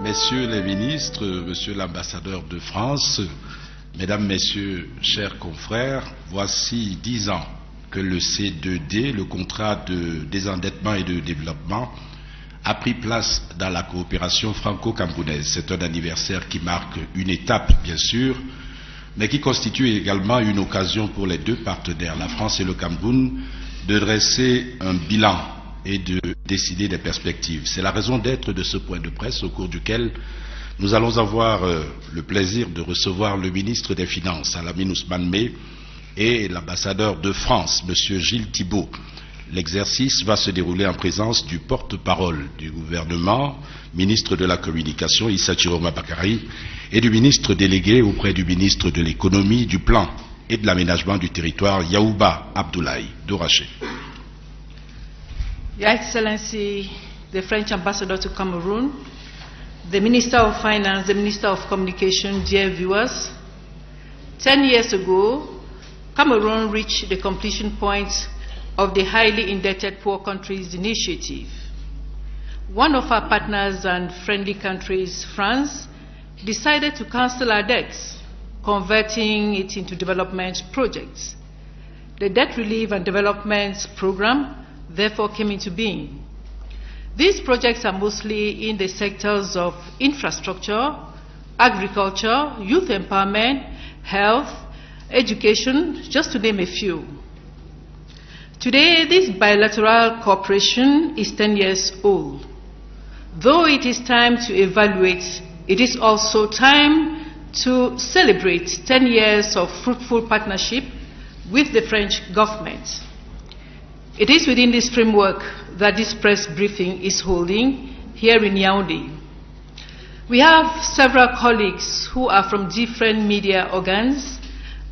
Messieurs les ministres, Monsieur l'ambassadeur de France, Mesdames, Messieurs, chers confrères, voici 10 ans que le C2D, le contrat de désendettement et de développement, a pris place dans la coopération franco-camerounaise. C'est un anniversaire qui marque une étape, bien sûr, mais qui constitue également une occasion pour les deux partenaires, la France et le Cameroun, de dresser un bilan et de décider des perspectives. C'est la raison d'être de ce point de presse au cours duquel nous allons avoir le plaisir de recevoir le ministre des Finances, Alamine Ousmane Meh, et l'ambassadeur de France, M. Gilles Thibault. L'exercice va se dérouler en présence du porte-parole du gouvernement, ministre de la Communication, Issa Chiroma Bakary, et du ministre délégué auprès du ministre de l'Économie, du Plan et de l'Aménagement du Territoire, Yaouba Abdoulaye Doraché. Your Excellency, the French Ambassador to Cameroon, the Minister of Finance, the Minister of Communication, dear viewers, 10 years ago, Cameroon reached the completion point of the highly indebted poor countries initiative. One of our partners and friendly countries, France, decided to cancel our debts, converting it into development projects. The Debt Relief and Development Program therefore came into being. These projects are mostly in the sectors of infrastructure, agriculture, youth empowerment, health, education, just to name a few. Today, this bilateral cooperation is 10 years old. Though it is time to evaluate, it is also time to celebrate 10 years of fruitful partnership with the French government. It is within this framework that this press briefing is holding here in Yaoundé. We have several colleagues who are from different media organs,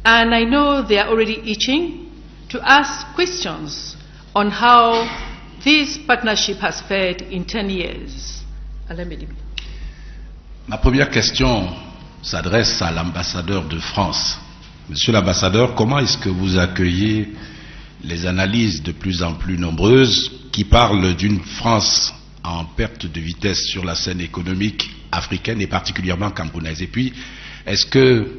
and I know they are already itching to ask questions on how this partnership has fared in 10 years. Ma première question s'adresse à l'ambassadeur de France. Monsieur l'ambassadeur, comment est-ce que vous accueillez les analyses de plus en plus nombreuses qui parlent d'une France en perte de vitesse sur la scène économique africaine et particulièrement camerounaise? Et puis, est-ce que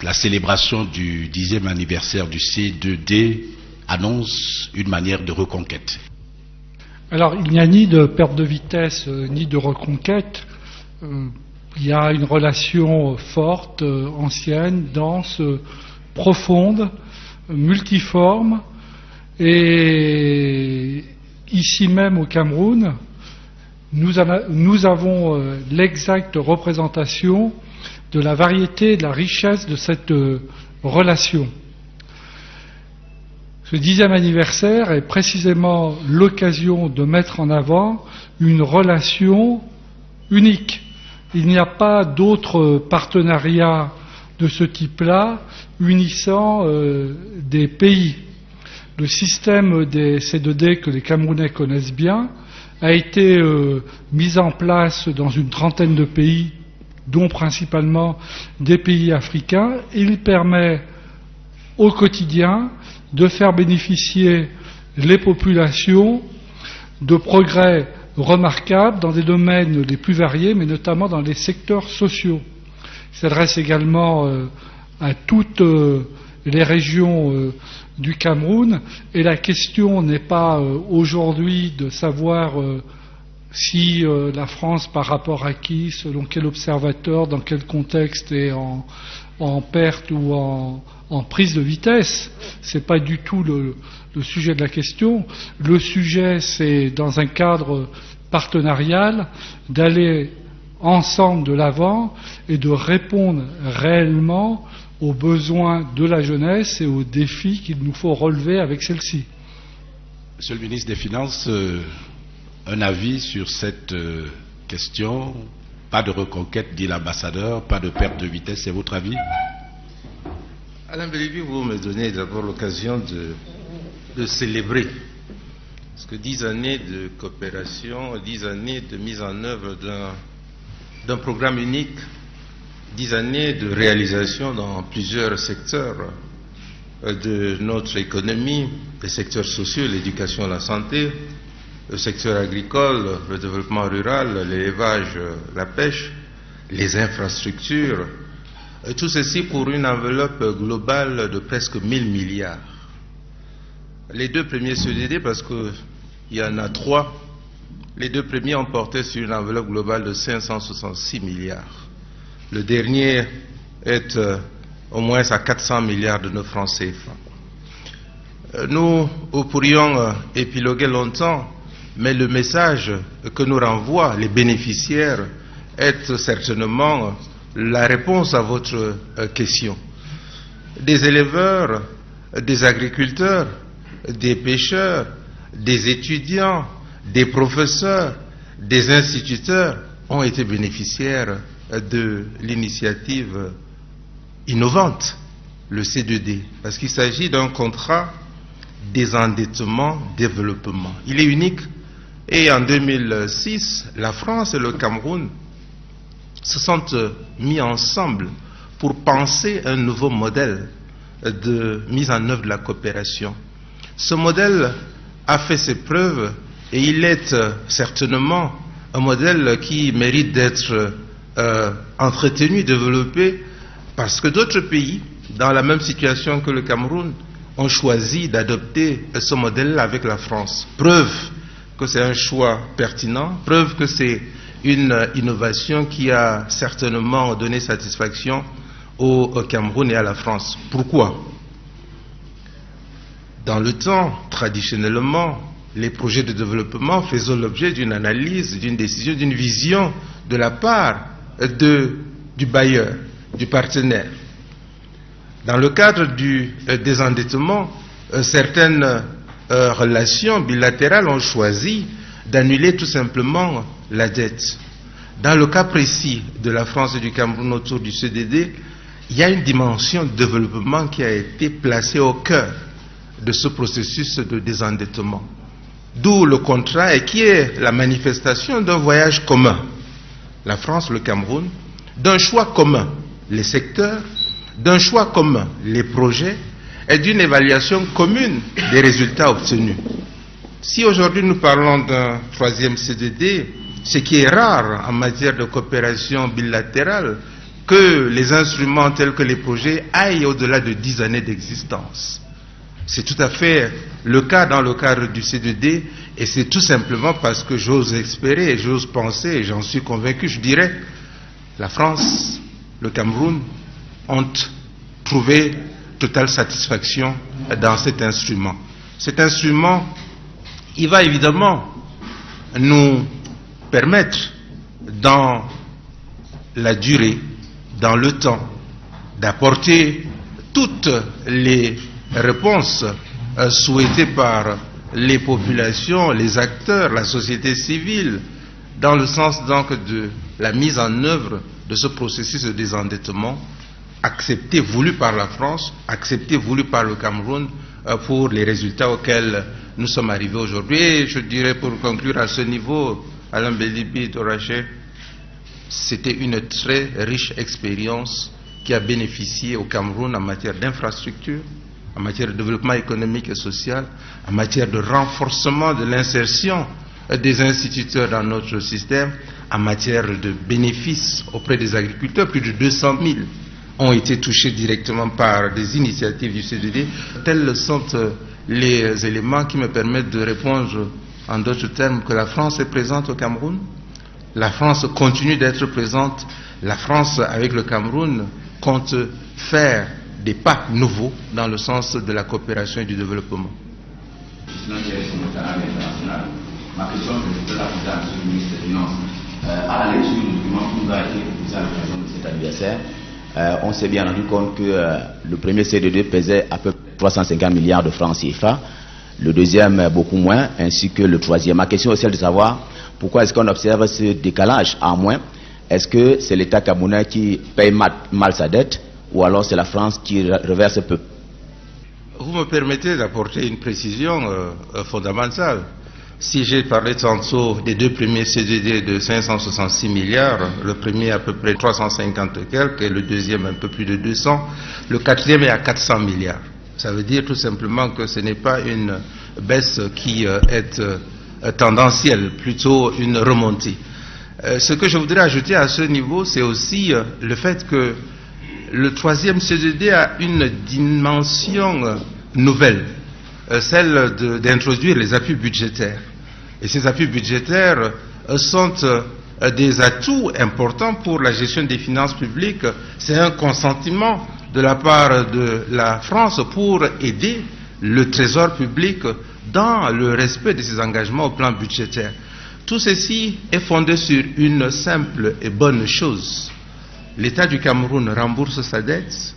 la célébration du 10e anniversaire du C2D annonce une manière de reconquête? Alors, il n'y a ni de perte de vitesse ni de reconquête. Il y a une relation forte, ancienne, dense, profonde, multiforme. Et ici même au Cameroun, nous avons l'exacte représentation de la variété et de la richesse de cette relation. Ce 10e anniversaire est précisément l'occasion de mettre en avant une relation unique. Il n'y a pas d'autre partenariat de ce type-là unissant des pays. Le système des C2D que les Camerounais connaissent bien a été mis en place dans une trentaine de pays, dont principalement des pays africains. Il permet au quotidien de faire bénéficier les populations de progrès remarquables dans des domaines les plus variés, mais notamment dans les secteurs sociaux. Il s'adresse également à toutes les régions du Cameroun, et la question n'est pas aujourd'hui de savoir si la France, par rapport à qui, selon quel observateur, dans quel contexte est en perte ou en prise de vitesse. C'est pas du tout le sujet de la question. Le sujet, c'est, dans un cadre partenarial, d'aller ensemble de l'avant et de répondre réellement aux besoins de la jeunesse et aux défis qu'il nous faut relever avec celle-ci. Monsieur le ministre des Finances, un avis sur cette question? Pas de reconquête, dit l'ambassadeur, pas de perte de vitesse, c'est votre avis? Alain Bélibi, vous me donnez d'abord l'occasion de célébrer. Parce que 10 années de coopération, 10 années de mise en œuvre d'un programme unique, 10 années de réalisation dans plusieurs secteurs de notre économie, les secteurs sociaux, l'éducation, la santé, le secteur agricole, le développement rural, l'élevage, la pêche, les infrastructures, tout ceci pour une enveloppe globale de presque 1000 milliards. Les deux premiers CEDD, parce qu'il y en a trois, les deux premiers ont porté sur une enveloppe globale de 566 milliards. Le dernier est au moins à 400 milliards de nos francs CFA. Nous pourrions épiloguer longtemps, mais le message que nous renvoient les bénéficiaires est certainement la réponse à votre question. Des éleveurs, des agriculteurs, des pêcheurs, des étudiants, des professeurs, des instituteurs ont été bénéficiaires de l'initiative innovante, le C2D, parce qu'il s'agit d'un contrat désendettement-développement. Il est unique et en 2006, la France et le Cameroun se sont mis ensemble pour penser un nouveau modèle de mise en œuvre de la coopération. Ce modèle a fait ses preuves et il est certainement un modèle qui mérite d'être entretenu, développé, parce que d'autres pays, dans la même situation que le Cameroun, ont choisi d'adopter ce modèle avec la France. Preuve que c'est un choix pertinent, preuve que c'est une innovation qui a certainement donné satisfaction au Cameroun et à la France. Pourquoi? Dans le temps, traditionnellement, les projets de développement faisaient l'objet d'une analyse, d'une décision, d'une vision de la part du bailleur, du partenaire. Dans le cadre du désendettement, certaines relations bilatérales ont choisi d'annuler tout simplement la dette. Dans le cas précis de la France et du Cameroun autour du CDD, il y a une dimension de développement qui a été placée au cœur de ce processus de désendettement. D'où le contrat et qui est la manifestation d'un voyage commun. La France, le Cameroun, d'un choix commun, les secteurs, d'un choix commun, les projets, et d'une évaluation commune des résultats obtenus. Si aujourd'hui nous parlons d'un troisième CDD, ce qui est rare en matière de coopération bilatérale, que les instruments tels que les projets aillent au-delà de 10 années d'existence. C'est tout à fait le cas dans le cadre du C2D, et c'est tout simplement parce que j'ose espérer et j'ose penser, et j'en suis convaincu, je dirais, la France, le Cameroun ont trouvé totale satisfaction dans cet instrument. Cet instrument, il va évidemment nous permettre dans la durée, dans le temps, d'apporter toutes les réponses souhaitées par les populations, les acteurs, la société civile, dans le sens donc de la mise en œuvre de ce processus de désendettement, accepté, voulu par la France, accepté, voulu par le Cameroun, pour les résultats auxquels nous sommes arrivés aujourd'hui. Et je dirais, pour conclure à ce niveau, Alain Bélibi Doraché, c'était une très riche expérience qui a bénéficié au Cameroun en matière d'infrastructure, en matière de développement économique et social, en matière de renforcement de l'insertion des instituteurs dans notre système, en matière de bénéfices auprès des agriculteurs. Plus de 200 000 ont été touchés directement par des initiatives du CDD. Tels sont les éléments qui me permettent de répondre en d'autres termes que la France est présente au Cameroun. La France continue d'être présente. La France, avec le Cameroun, compte faire des pas nouveaux dans le sens de la coopération et du développement. Ma question est la présidente du ministre des Finances. À la lecture du document qui nous a été proposé à l'occasion de cet anniversaire, on s'est bien rendu compte que le premier CDD pesait à peu près 350 milliards de francs CFA, le deuxième beaucoup moins, ainsi que le troisième. Ma question est celle de savoir pourquoi est-ce qu'on observe ce décalage en moins. Est-ce que c'est l'État camerounais qui paye mal sa dette, ou alors c'est la France qui reverse peu? Vous me permettez d'apporter une précision fondamentale. Si j'ai parlé tantôt des deux premiers CDD de 566 milliards, le premier à peu près 350 et quelques, et le deuxième un peu plus de 200, le quatrième est à 400 milliards. Ça veut dire tout simplement que ce n'est pas une baisse qui est tendancielle, plutôt une remontée. Ce que je voudrais ajouter à ce niveau, c'est aussi le fait que le troisième CDD a une dimension nouvelle, celle d'introduire les appuis budgétaires. Et ces appuis budgétaires sont des atouts importants pour la gestion des finances publiques. C'est un consentement de la part de la France pour aider le trésor public dans le respect de ses engagements au plan budgétaire. Tout ceci est fondé sur une simple et bonne chose. L'État du Cameroun rembourse sa dette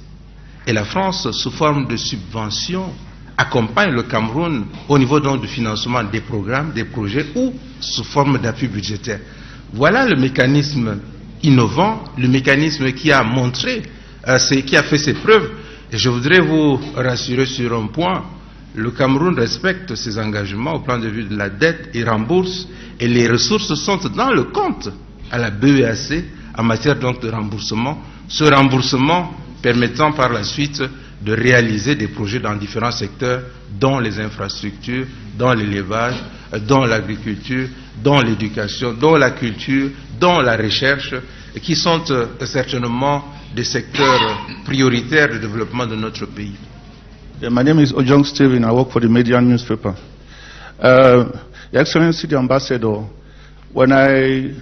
et la France, sous forme de subventions, accompagne le Cameroun au niveau donc du financement des programmes, des projets ou sous forme d'appui budgétaire. Voilà le mécanisme innovant, le mécanisme qui a montré, qui a fait ses preuves. Et je voudrais vous rassurer sur un point. Le Cameroun respecte ses engagements au plan de vue de la dette et rembourse, et les ressources sont dans le compte à la BEAC en matière donc de remboursement. Ce remboursement permettant par la suite de réaliser des projets dans différents secteurs, dont les infrastructures, dont l'élevage, dont l'agriculture, dont l'éducation, dont la culture, dont la recherche, qui sont certainement des secteurs prioritaires de développement de notre pays. My name is Ojong Steven. I work for the Median newspaper. Your Excellency the Ambassador, when I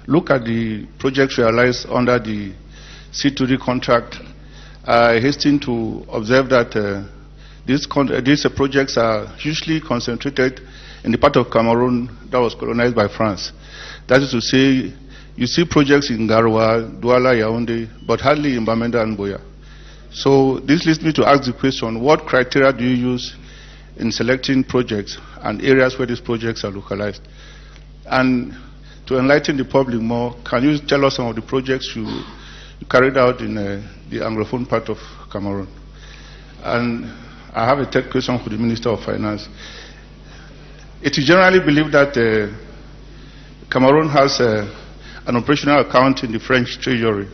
look at the projects realized under the C2D contract, I hasten to observe that these projects are usually concentrated in the part of Cameroon that was colonized by France. That is to say, you see projects in Garoua, Douala, Yaoundé, but hardly in Bamenda and Boya. So this leads me to ask the question, what criteria do you use in selecting projects and areas where these projects are localized? And to enlighten the public more, can you tell us some of the projects you carried out in the Anglophone part of Cameroon? And I have a third question for the Minister of Finance. It is generally believed that Cameroon has an operational account in the French Treasury.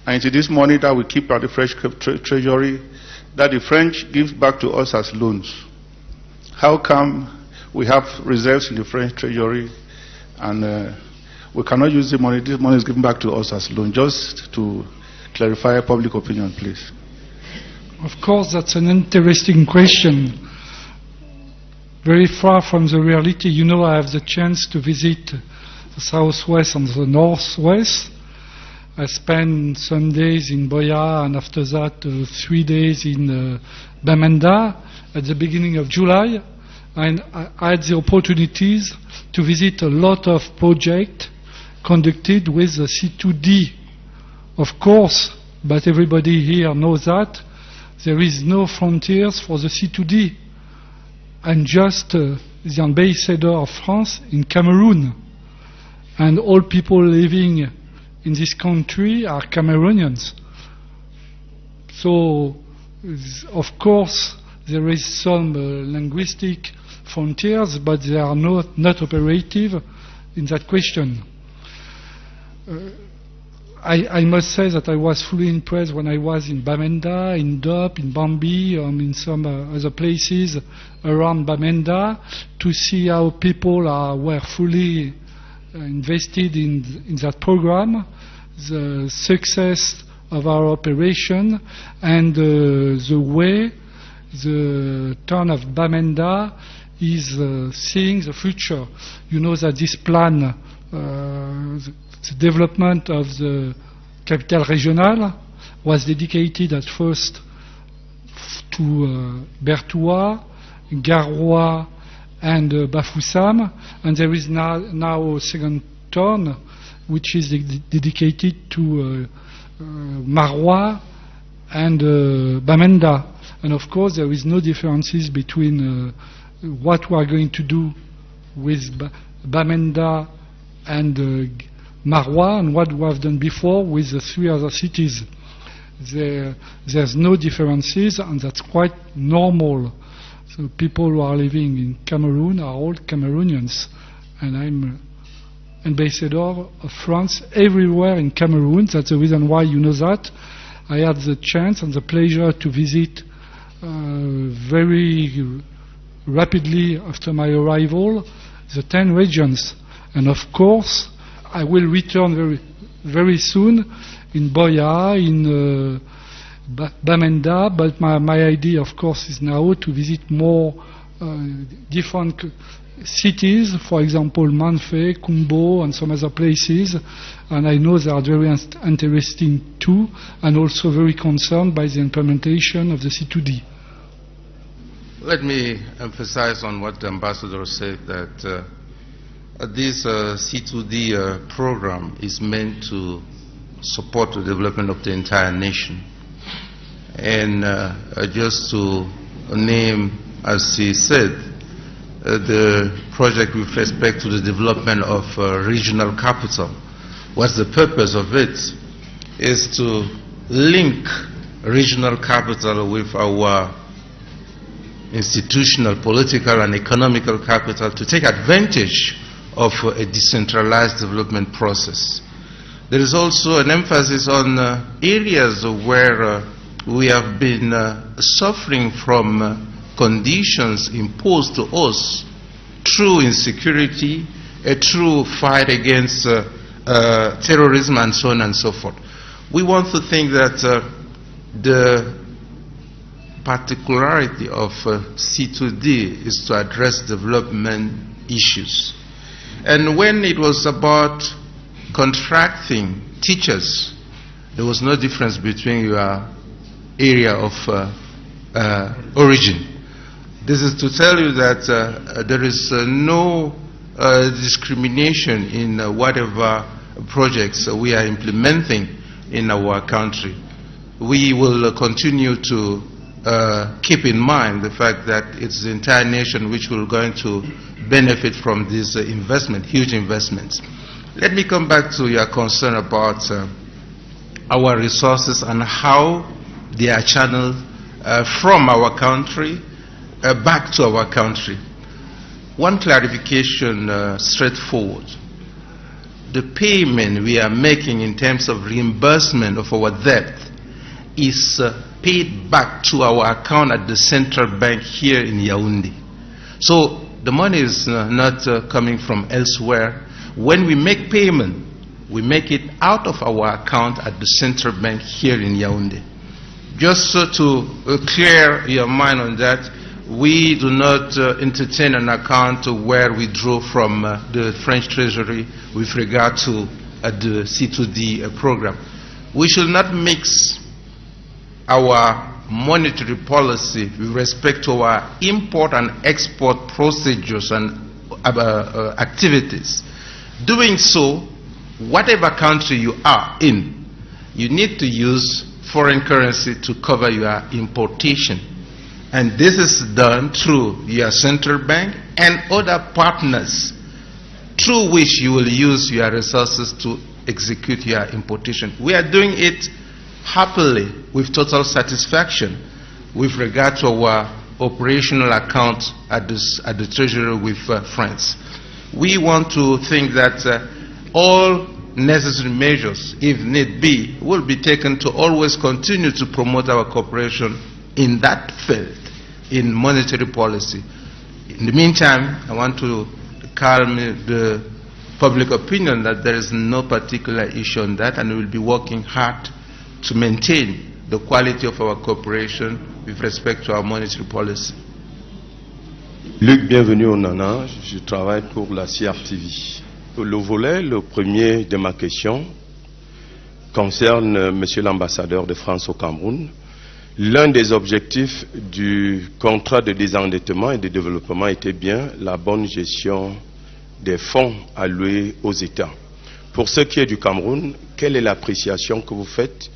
And it is this money that we keep at the French Treasury that the French give back to us as loans. How come we have reserves in the French Treasury and we cannot use the money? This money is given back to us as loan. Just to clarify public opinion, please. Of course, that's an interesting question. Very far from the reality. You know, I have the chance to visit the southwest and the northwest. I spent some days in Boya and after that 3 days in Bamenda at the beginning of July. And I had the opportunities to visit a lot of projects conducted with the C2D. Of course, but everybody here knows that there is no frontiers for the C2D. And just the ambassador of France in Cameroon. And all people living in this country are Cameroonians. So, of course, there is some linguistic frontiers, but they are not operative in that question. I must say that I was fully impressed when I was in Bamenda, in Dop, in Bambi, in some other places around Bamenda, to see how people were fully invested in that program, the success of our operation, and the way the town of Bamenda is seeing the future. You know that this plan, the development of the capital regional, was dedicated at first to Bertoua, Garoua, and Bafoussam, and there is now a second turn which is dedicated to Maroua and Bamenda. And of course there is no differences between what we are going to do with Bamenda and Maroua and what we have done before with the 3 other cities. There's no differences, and that's quite normal. So people who are living in Cameroon are all Cameroonians, and I'm ambassador of France everywhere in Cameroon. That's the reason why you know that. I had the chance and the pleasure to visit very rapidly after my arrival the 10 regions. And of course, I will return very soon in Boya, in Bamenda, but my idea, of course, is now to visit more different cities, for example, Manfé, Kumbo, and some other places. And I know they are very interesting too, and also very concerned by the implementation of the C2D. Let me emphasize on what the ambassador said, that this C2D program is meant to support the development of the entire nation. And just to name, as he said, the project with respect to the development of regional capital. What's the purpose of it? Is to link regional capital with our institutional, political, and economical capital to take advantage of a decentralized development process. There is also an emphasis on areas where we have been suffering from conditions imposed to us through insecurity, a true fight against terrorism, and so on and so forth. We want to think that the particularity of C2D is to address development issues. And when it was about contracting teachers, there was no difference between your area of origin. This is to tell you that there is no discrimination in whatever projects we are implementing in our country. We will continue to keep in mind the fact that it's the entire nation which will going to benefit from this investment, huge investments. Let me come back to your concern about our resources and how they are channeled from our country back to our country. One clarification, straightforward. The payment we are making in terms of reimbursement of our debt is paid back to our account at the central bank here in Yaoundé. So the money is not coming from elsewhere. When we make payment, we make it out of our account at the central bank here in Yaoundé. Just to clear your mind on that, we do not entertain an account where we draw from the French Treasury with regard to the C2D program. We should not mix our monetary policy with respect to our import and export procedures and activities. Doing so, whatever country you are in, you need to use foreign currency to cover your importation. And this is done through your central bank and other partners through which you will use your resources to execute your importation. We are doing it happily with total satisfaction with regard to our operational account at the Treasury with France. We want to think that all necessary measures, if need be, will be taken to always continue to promote our cooperation in that field, in monetary policy. In the meantime, I want to calm the public opinion that there is no particular issue on that, and we will be working hard to maintain the quality of our cooperation with respect to our monetary policy. Luc, bienvenue au Nana. Je travaille pour la CRTV. Le premier de ma question concerne Monsieur l'ambassadeur de France au Cameroun. L'un des objectifs du contrat de désendettement et de développement était bien la bonne gestion des fonds alloués aux États. Pour ce qui est du Cameroun, quelle est l'appréciation que vous faites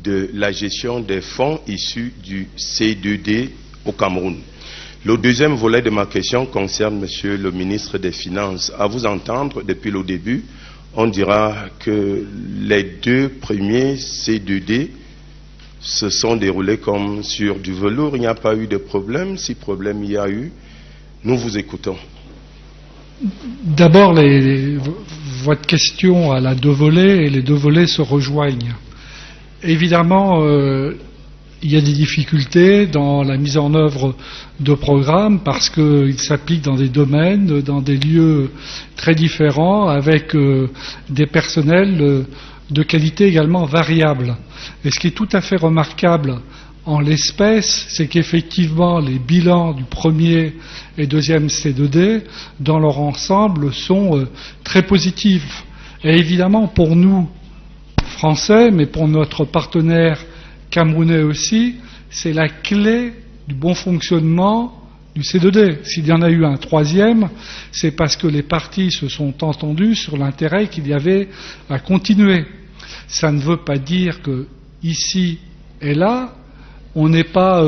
de la gestion des fonds issus du C2D au Cameroun? Le deuxième volet de ma question concerne Monsieur le ministre des Finances. À vous entendre, depuis le début, on dira que les deux premiers C2D se sont déroulés comme sur du velours. Il n'y a pas eu de problème. Si problème il y a eu, nous vous écoutons. D'abord, votre question à la deux volets, et les deux volets se rejoignent. Évidemment, il y a des difficultés dans la mise en œuvre de programmes parce qu'ils s'appliquent dans des domaines, dans des lieux très différents, avec des personnels de qualité également variable. Et ce qui est tout à fait remarquable en l'espèce, c'est qu'effectivement les bilans du premier et deuxième C2D, dans leur ensemble, sont très positifs. Et évidemment, pour nous, Français, mais pour notre partenaire camerounais aussi, c'est la clé du bon fonctionnement du C2D. S'il y en a eu un troisième, c'est parce que les parties se sont entendues sur l'intérêt qu'il y avait à continuer. Ça ne veut pas dire que ici et là, on n'ait pas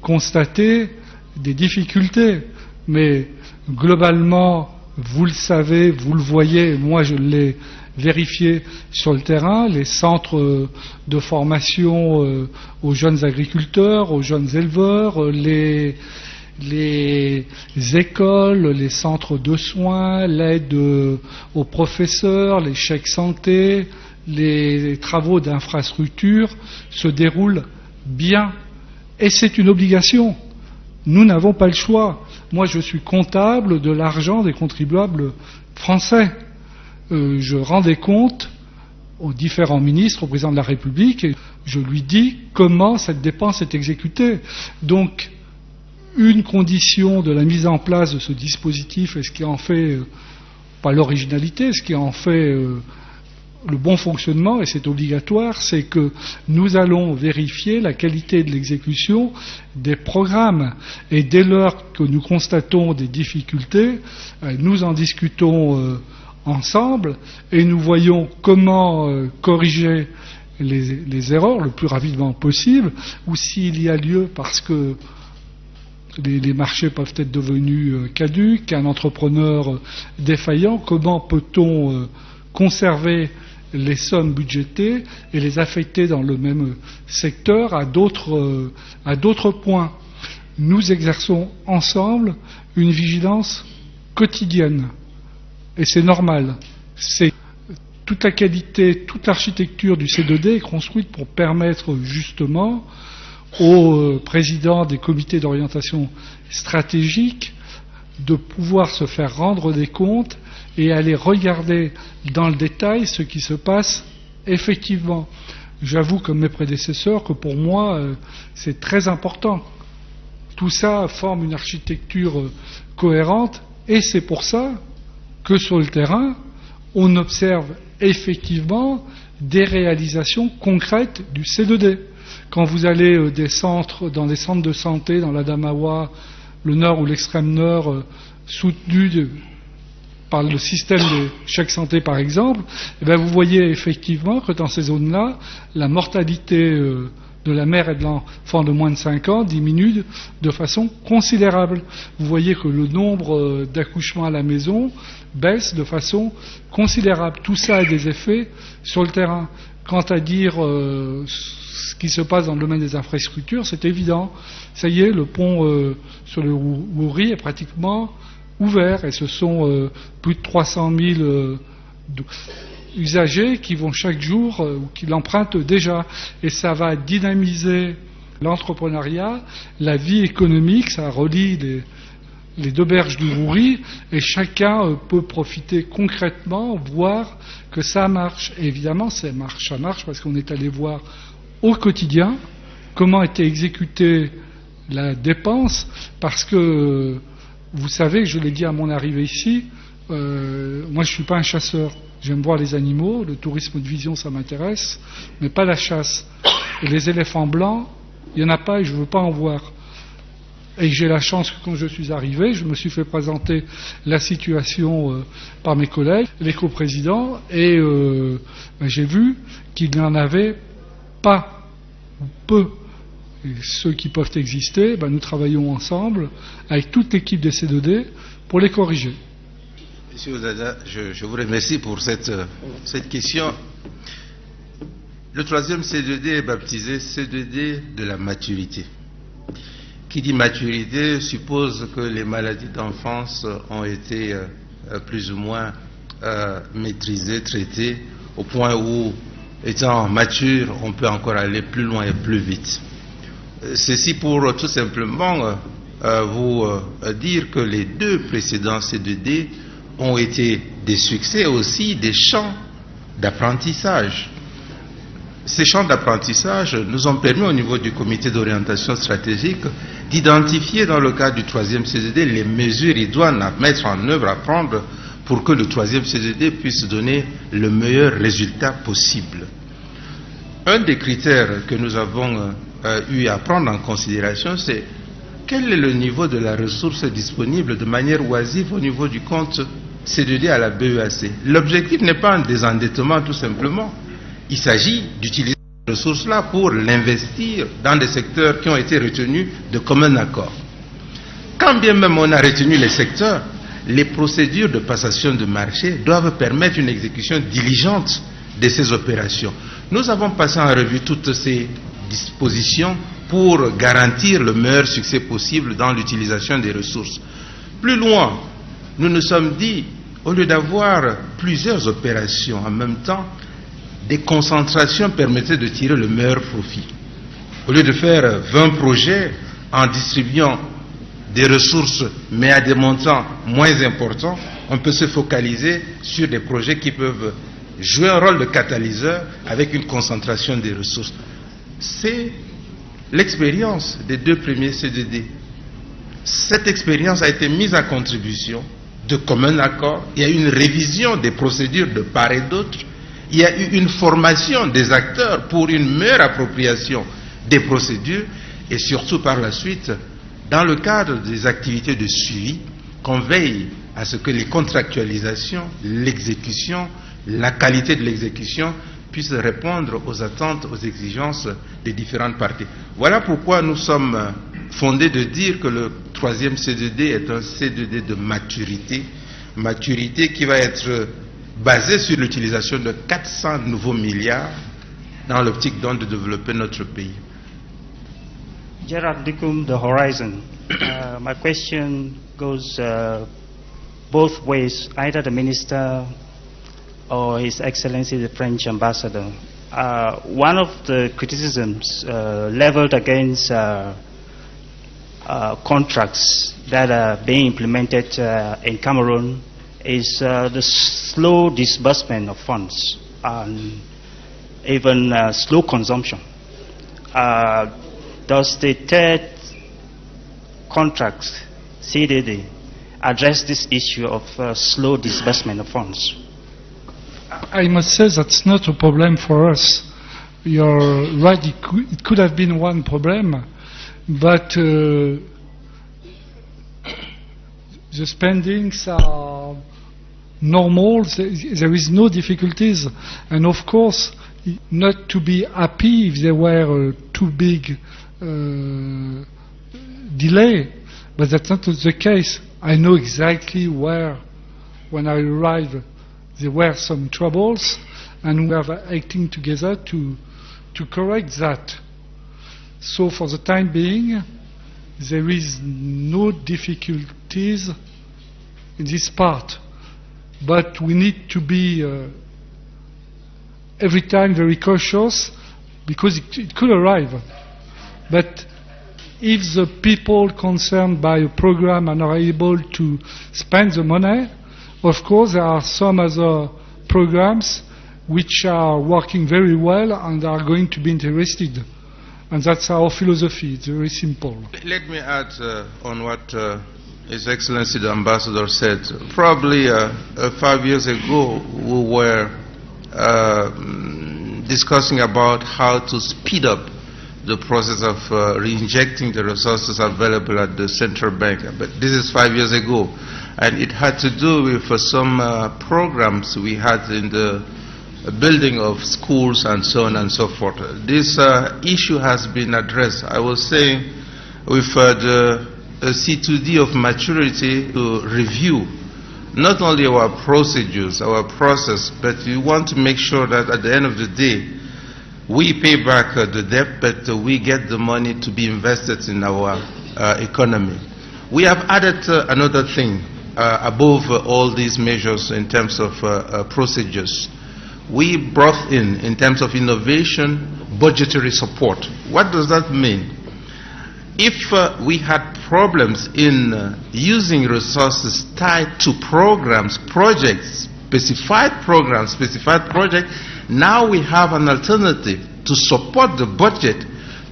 constaté des difficultés. Mais globalement, vous le savez, vous le voyez, moi je l'ai vérifier sur le terrain, les centres de formation aux jeunes agriculteurs, aux jeunes éleveurs, les écoles, les centres de soins, l'aide aux professeurs, les chèques santé, les travaux d'infrastructure se déroulent bien. Et c'est une obligation. Nous n'avons pas le choix. Moi, je suis comptable de l'argent des contribuables français. Je rends des comptes aux différents ministres, au président de la République, et je lui dis comment cette dépense est exécutée. Donc, une condition de la mise en place de ce dispositif, et ce qui en fait, pas l'originalité, ce qui en fait le bon fonctionnement, et c'est obligatoire, c'est que nous allons vérifier la qualité de l'exécution des programmes. Et dès lors que nous constatons des difficultés, nous en discutons ensemble et nous voyons comment corriger les erreurs le plus rapidement possible, ou s'il y a lieu parce que les marchés peuvent être devenus caducs, un entrepreneur défaillant, comment peut-on conserver les sommes budgétées et les affecter dans le même secteur à d'autres points. Nous exerçons ensemble une vigilance quotidienne. Et c'est normal. C'est toute la qualité, toute l'architecture du C2D est construite pour permettre justement aux présidents des comités d'orientation stratégique de pouvoir se faire rendre des comptes et aller regarder dans le détail ce qui se passe effectivement. J'avoue, comme mes prédécesseurs, que pour moi, c'est très important. Tout ça forme une architecture cohérente et c'est pour ça que sur le terrain, on observe effectivement des réalisations concrètes du C2D. Quand vous allez dans des centres de santé, dans l'Adamawa, le nord ou l'extrême nord, soutenus par le système de chèque santé par exemple, eh bien vous voyez effectivement que dans ces zones-là, la mortalité de la mère et de l'enfant de moins de 5 ans diminue de façon considérable. Vous voyez que le nombre d'accouchements à la maison baisse de façon considérable. Tout ça a des effets sur le terrain. Quant à dire ce qui se passe dans le domaine des infrastructures, c'est évident. Ça y est, le pont sur le Wouri est pratiquement ouvert et ce sont plus de 300 000 usagers qui vont chaque jour ou qui l'empruntent déjà. Et ça va dynamiser l'entrepreneuriat, la vie économique, ça relie les deux berges du Wouri et chacun peut profiter concrètement, voir que ça marche. Et évidemment, ça marche parce qu'on est allé voir au quotidien comment était exécutée la dépense, parce que vous savez, je l'ai dit à mon arrivée ici, moi je suis pas un chasseur. J'aime voir les animaux, le tourisme de vision ça m'intéresse, mais pas la chasse. Et les éléphants blancs, il n'y en a pas et je ne veux pas en voir. Et j'ai la chance que quand je suis arrivé, je me suis fait présenter la situation par mes collègues, les coprésidents, et j'ai vu qu'il n'y en avait pas, ou peu. Et ceux qui peuvent exister, nous travaillons ensemble avec toute l'équipe des C2D pour les corriger. Monsieur Ozada, je vous remercie pour cette question. Le troisième C2D est baptisé C2D de la maturité. Qui dit maturité suppose que les maladies d'enfance ont été plus ou moins maîtrisées, traitées, au point où, étant mature, on peut encore aller plus loin et plus vite. Ceci pour tout simplement vous dire que les deux précédents C2D ont été des succès aussi, des champs d'apprentissage. Ces champs d'apprentissage nous ont permis au niveau du comité d'orientation stratégique d'identifier dans le cadre du troisième C2D les mesures idoines à mettre en œuvre, à prendre pour que le troisième C2D puisse donner le meilleur résultat possible. Un des critères que nous avons eu à prendre en considération, c'est quel est le niveau de la ressource disponible de manière oisive au niveau du compte C2D à la BEAC. L'objectif n'est pas un désendettement tout simplement. Il s'agit d'utiliser ces ressources-là pour l'investir dans des secteurs qui ont été retenus de commun accord. Quand bien même on a retenu les secteurs, les procédures de passation de marché doivent permettre une exécution diligente de ces opérations. Nous avons passé en revue toutes ces dispositions pour garantir le meilleur succès possible dans l'utilisation des ressources. Plus loin, nous nous sommes dit, au lieu d'avoir plusieurs opérations en même temps, des concentrations permettaient de tirer le meilleur profit. Au lieu de faire 20 projets en distribuant des ressources mais à des montants moins importants, on peut se focaliser sur des projets qui peuvent jouer un rôle de catalyseur avec une concentration des ressources. C'est l'expérience des deux premiers C2D. Cette expérience a été mise à contribution de commun accord. Il y a eu une révision des procédures de part et d'autre. Il y a eu une formation des acteurs pour une meilleure appropriation des procédures et surtout par la suite, dans le cadre des activités de suivi, qu'on veille à ce que les contractualisations, l'exécution, la qualité de l'exécution puissent répondre aux attentes, aux exigences des différentes parties. Voilà pourquoi nous sommes fondés de dire que le troisième C2D est un C2D de maturité, maturité qui va être basée sur l'utilisation de 400 nouveaux milliards dans l'optique donc de développer notre pays. Gerard Dicum, The Horizon. My question goes both ways, either the Minister or His Excellency the French Ambassador. One of the criticisms leveled against contracts that are being implemented in Cameroon is the slow disbursement of funds and even slow consumption. Does the third contract, CDD, address this issue of slow disbursement of funds? I must say that's not a problem for us. You're right, it could have been one problem, but the spendings are normal, there is no difficulties, and of course, not to be happy if there were too big delay, but that's not the case. I know exactly where, when I arrived, there were some troubles, and we are acting together to correct that. So for the time being, there is no difficulties in this part, but we need to be every time very cautious because it could arrive. But if the people concerned by a program are not able to spend the money, of course there are some other programs which are working very well and are going to be interested. And that's our philosophy. It's very simple. Let me add on what His Excellency the Ambassador said. Probably 5 years ago we were discussing about how to speed up the process of re-injecting the resources available at the central bank. But this is 5 years ago. And it had to do with some programs we had in the building of schools and so on and so forth. This issue has been addressed. I was saying with the C2D of maturity to review not only our procedures, our process, but we want to make sure that at the end of the day we pay back the debt, but we get the money to be invested in our economy. We have added another thing above all these measures in terms of procedures. We brought in terms of innovation, budgetary support. What does that mean? if we had problems in using resources tied to programs, projects, specified projects, now we have an alternative to support the budget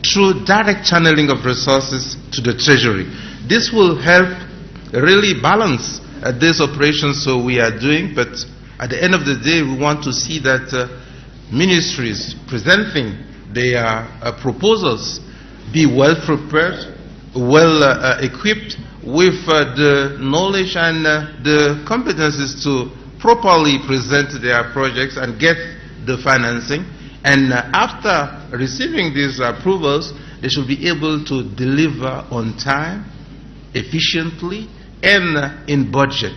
through direct channeling of resources to the Treasury. This will help really balance these operations so we are doing, but at the end of the day we want to see that ministries presenting their proposals be well prepared, well equipped with the knowledge and the competencies to properly present their projects and get the financing. And after receiving these approvals, they should be able to deliver on time, efficiently, and in budget.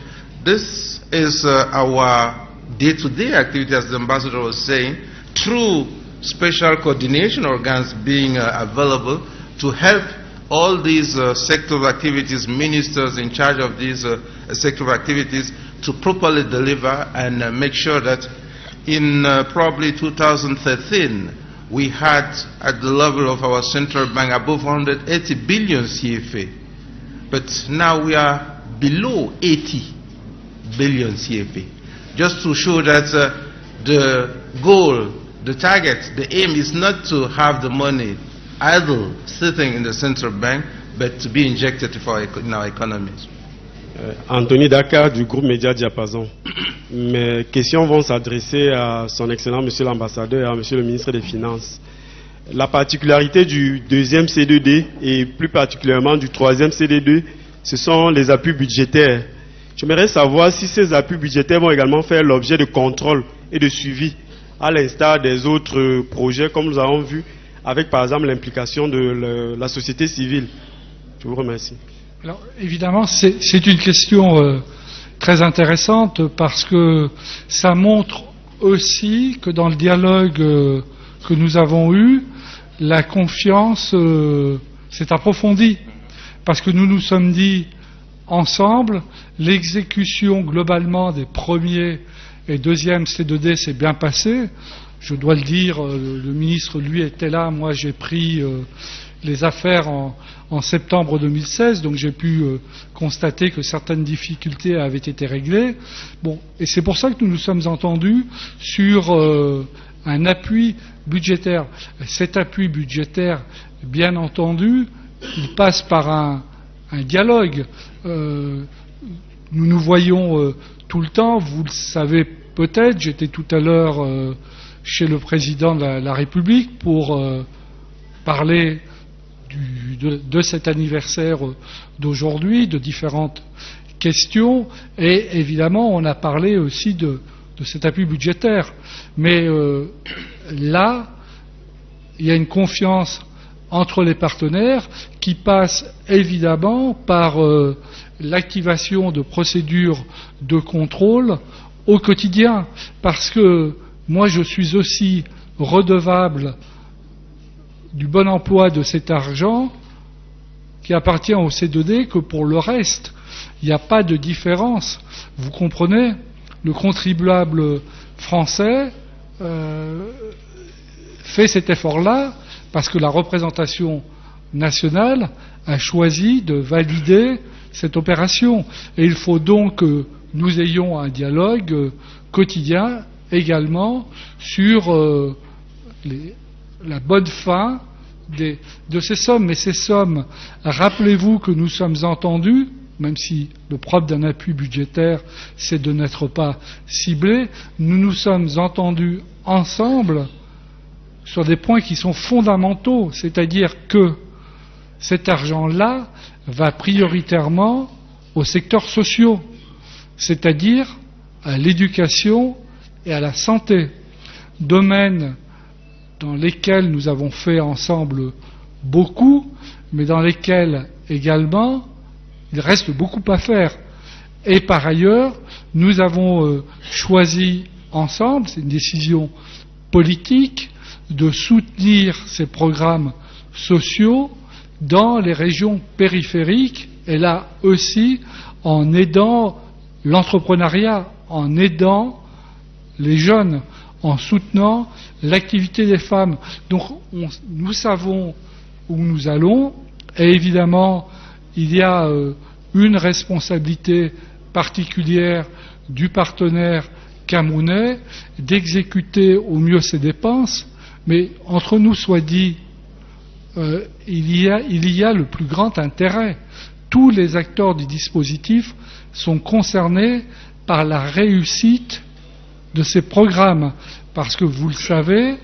This is our day-to-day activity, as the ambassador was saying, through special coordination organs being available to help all these sectoral activities, ministers in charge of these sectoral activities, to properly deliver and make sure that in probably 2013 we had at the level of our central bank above 180 billion CFA, but now we are below 80 billion CFA, just to show that the goal, the target, the aim is not to have the money idle sitting in the central bank, but to be injected in our economies. Anthony Dakar du groupe Média Diapason. Mes questions vont s'adresser à son excellent monsieur l'ambassadeur et à monsieur le ministre des Finances. La particularité du deuxième CDD et plus particulièrement du troisième CDD, ce sont les appuis budgétaires. J'aimerais savoir si ces appuis budgétaires vont également faire l'objet de contrôle et de suivi, à l'instar des autres projets, comme nous avons vu, avec par exemple l'implication de la société civile. Je vous remercie. Alors, évidemment, c'est une question très intéressante parce que ça montre aussi que dans le dialogue que nous avons eu, la confiance s'est approfondie. Parce que nous nous sommes dit ensemble, l'exécution globalement des premiers et deuxièmes C2D s'est bien passée. Je dois le dire, le ministre, lui, était là. Moi, j'ai pris les affaires en septembre 2016, donc j'ai pu constater que certaines difficultés avaient été réglées. Bon, et c'est pour ça que nous nous sommes entendus sur un appui budgétaire. Cet appui budgétaire, bien entendu, il passe par un dialogue. Nous nous voyons tout le temps, vous le savez peut-être, j'étais tout à l'heure chez le président de la République pour parler de cet anniversaire d'aujourd'hui, de différentes questions, et évidemment on a parlé aussi de cet appui budgétaire. Mais là, il y a une confiance entre les partenaires qui passe évidemment par l'activation de procédures de contrôle au quotidien, parce que moi je suis aussi redevable du bon emploi de cet argent qui appartient au C2D que pour le reste. Il n'y a pas de différence. Vous comprenez ? Le contribuable français fait cet effort-là parce que la représentation nationale a choisi de valider cette opération. Et il faut donc que nous ayons un dialogue quotidien également sur la bonne fin de ces sommes. Mais ces sommes, rappelez-vous que nous sommes entendus, même si le propre d'un appui budgétaire, c'est de n'être pas ciblé, nous nous sommes entendus ensemble sur des points qui sont fondamentaux, c'est-à-dire que cet argent-là va prioritairement aux secteurs sociaux, c'est-à-dire à l'éducation et à la santé, domaines dans lesquels nous avons fait ensemble beaucoup, mais dans lesquels également il reste beaucoup à faire. Et par ailleurs, nous avons choisi ensemble, c'est une décision politique, de soutenir ces programmes sociaux dans les régions périphériques, et là aussi en aidant l'entrepreneuriat, en aidant les jeunes, en soutenant l'activité des femmes. Donc nous savons où nous allons, Et évidemment, il y a une responsabilité particulière du partenaire camerounais d'exécuter au mieux ses dépenses, mais entre nous soit dit, il y a le plus grand intérêt. Tous les acteurs du dispositif sont concernés par la réussite de ces programmes, parce que vous le savez,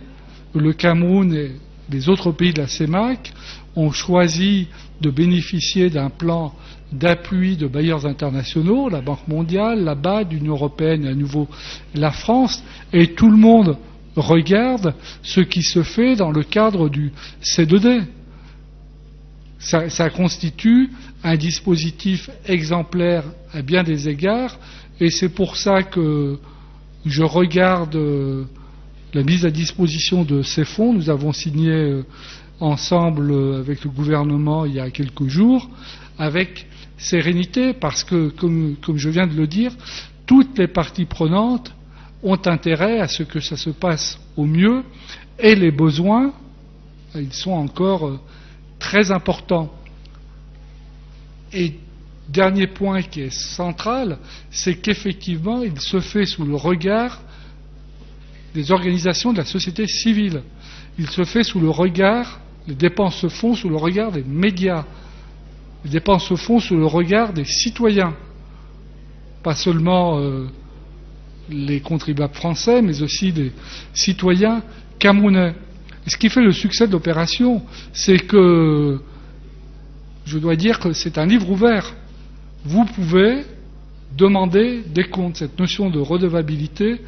le Cameroun et les autres pays de la CEMAC ont choisi de bénéficier d'un plan d'appui de bailleurs internationaux, la Banque mondiale, la BAD, l'Union européenne et à nouveau la France, et tout le monde regarde ce qui se fait dans le cadre du C2D. Ça constitue un dispositif exemplaire à bien des égards, et c'est pour ça que je regarde la mise à disposition de ces fonds. Nous avons signé ensemble avec le gouvernement il y a quelques jours, avec sérénité, parce que, comme je viens de le dire, toutes les parties prenantes ont intérêt à ce que ça se passe au mieux, et les besoins, ils sont encore très importants. Et dernier point qui est central, c'est qu'effectivement, il se fait sous le regard des organisations de la société civile. Il se fait sous le regard, les dépenses se font sous le regard des médias. Les dépenses se font sous le regard des citoyens. Pas seulement les contribuables français, mais aussi des citoyens camerounais. Et ce qui fait le succès de l'opération, c'est que, je dois dire que c'est un livre ouvert. Vous pouvez demander des comptes. Cette notion de redevabilité,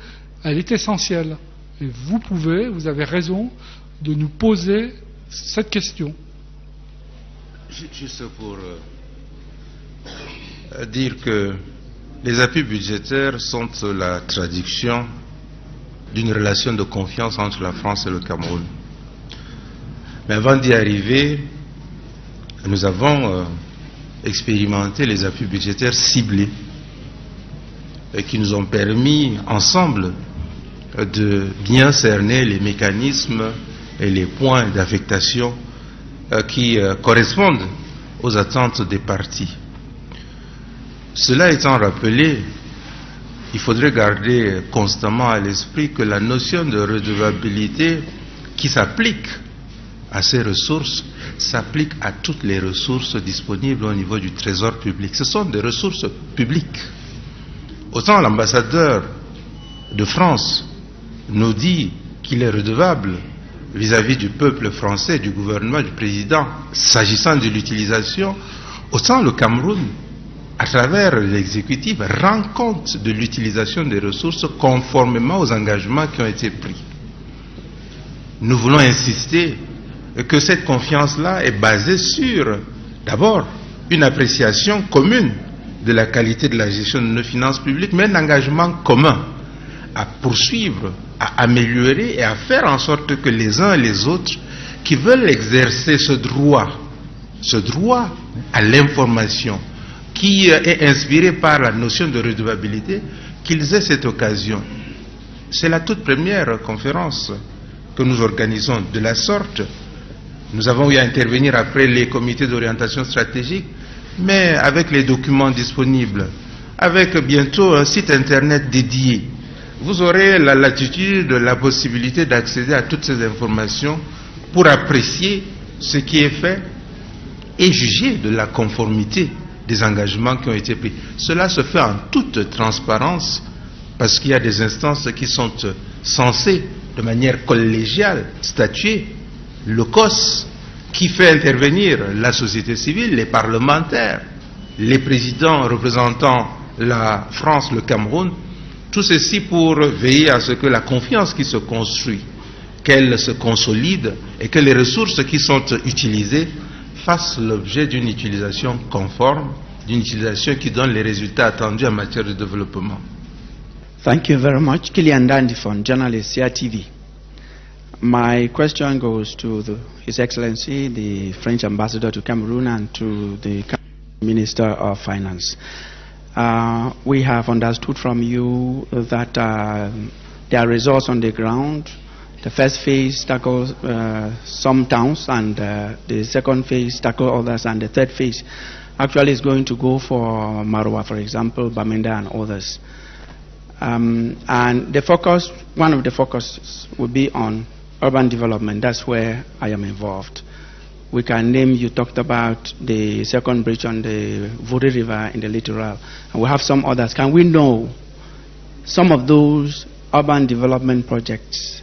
elle est essentielle. Et vous avez raison de nous poser cette question. Juste pour dire que les appuis budgétaires sont la traduction d'une relation de confiance entre la France et le Cameroun. Mais avant d'y arriver, nous avons expérimenté les appuis budgétaires ciblés et qui nous ont permis ensemble de bien cerner les mécanismes et les points d'affectation qui correspondent aux attentes des parties. Cela étant rappelé, il faudrait garder constamment à l'esprit que la notion de redevabilité qui s'applique à ces ressources s'applique à toutes les ressources disponibles au niveau du trésor public. Ce sont des ressources publiques. Autant l'ambassadeur de France nous dit qu'il est redevable vis-à-vis du peuple français, du gouvernement, du président, s'agissant de l'utilisation, autant le Cameroun, à travers l'exécutif, rend compte de l'utilisation des ressources conformément aux engagements qui ont été pris. Nous voulons insister que cette confiance-là est basée sur, d'abord, une appréciation commune de la qualité de la gestion de nos finances publiques, mais un engagement commun à poursuivre, à améliorer et à faire en sorte que les uns et les autres qui veulent exercer ce droit à l'information, qui est inspiré par la notion de redevabilité, qu'ils aient cette occasion. C'est la toute première conférence que nous organisons de la sorte. Nous avons eu à intervenir après les comités d'orientation stratégique, mais avec les documents disponibles, avec bientôt un site internet dédié, vous aurez la latitude, la possibilité d'accéder à toutes ces informations pour apprécier ce qui est fait et juger de la conformité des engagements qui ont été pris. Cela se fait en toute transparence parce qu'il y a des instances qui sont censées, de manière collégiale, statuer. Le COS, qui fait intervenir la société civile, les parlementaires, les présidents représentant la France, le Cameroun, tout ceci pour veiller à ce que la confiance qui se construit, qu'elle se consolide et que les ressources qui sont utilisées fassent l'objet d'une utilisation conforme, d'une utilisation qui donne les résultats attendus en matière de développement. Thank you very much. Kilian Dandifon, journalist, CRTV. My question goes to His Excellency, the French Ambassador to Cameroon, and to the Minister of Finance. We have understood from you that there are results on the ground The first phase tackles some towns, and the second phase tackles others, and the third phase actually is going to go for Marwa, for example, Bamenda and others. And the focus, one of the focuses will be on urban development. That's where I am involved. We can name, you talked about the second bridge on the Vuri River in the littoral, and we have some others. Can we know some of those urban development projects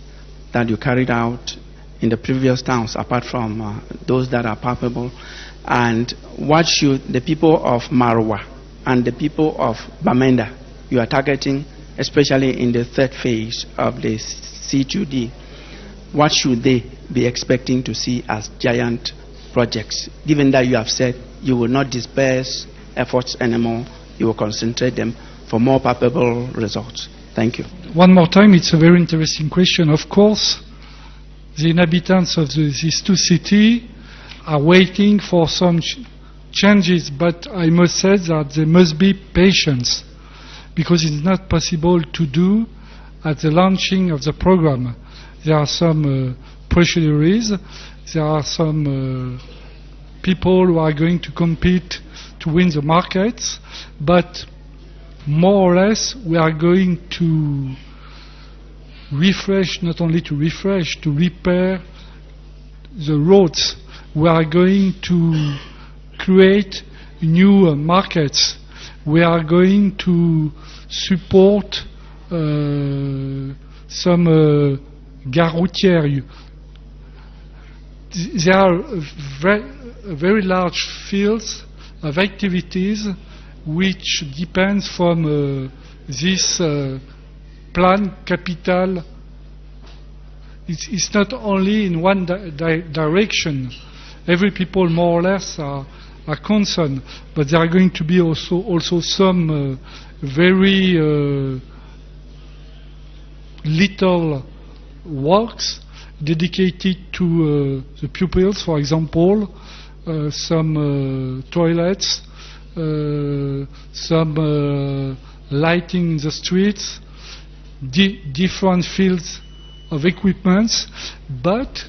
that you carried out in the previous towns, apart from those that are palpable? And what should the people of Marwa and the people of Bamenda you are targeting, especially in the third phase of the C2D, what should they be expecting to see as giant projects, given that you have said you will not disperse efforts anymore, you will concentrate them for more palpable results? Thank you. One more time, it's a very interesting question. Of course, the inhabitants of these two cities are waiting for some changes, but I must say that there must be patience, because it's not possible to do at the launching of the program. There are some pressures, there are some people who are going to compete to win the markets, but more or less we are going to refresh, not only to refresh, to repair the roads. We are going to create new markets. We are going to support some gare routière. There are very large fields of activities which depends from this plan capital. It's not only in one direction. Every people more or less are concerned, but there are going to be also some very little works dedicated to the pupils, for example, some toilets, some lighting in the streets, different fields of equipments. But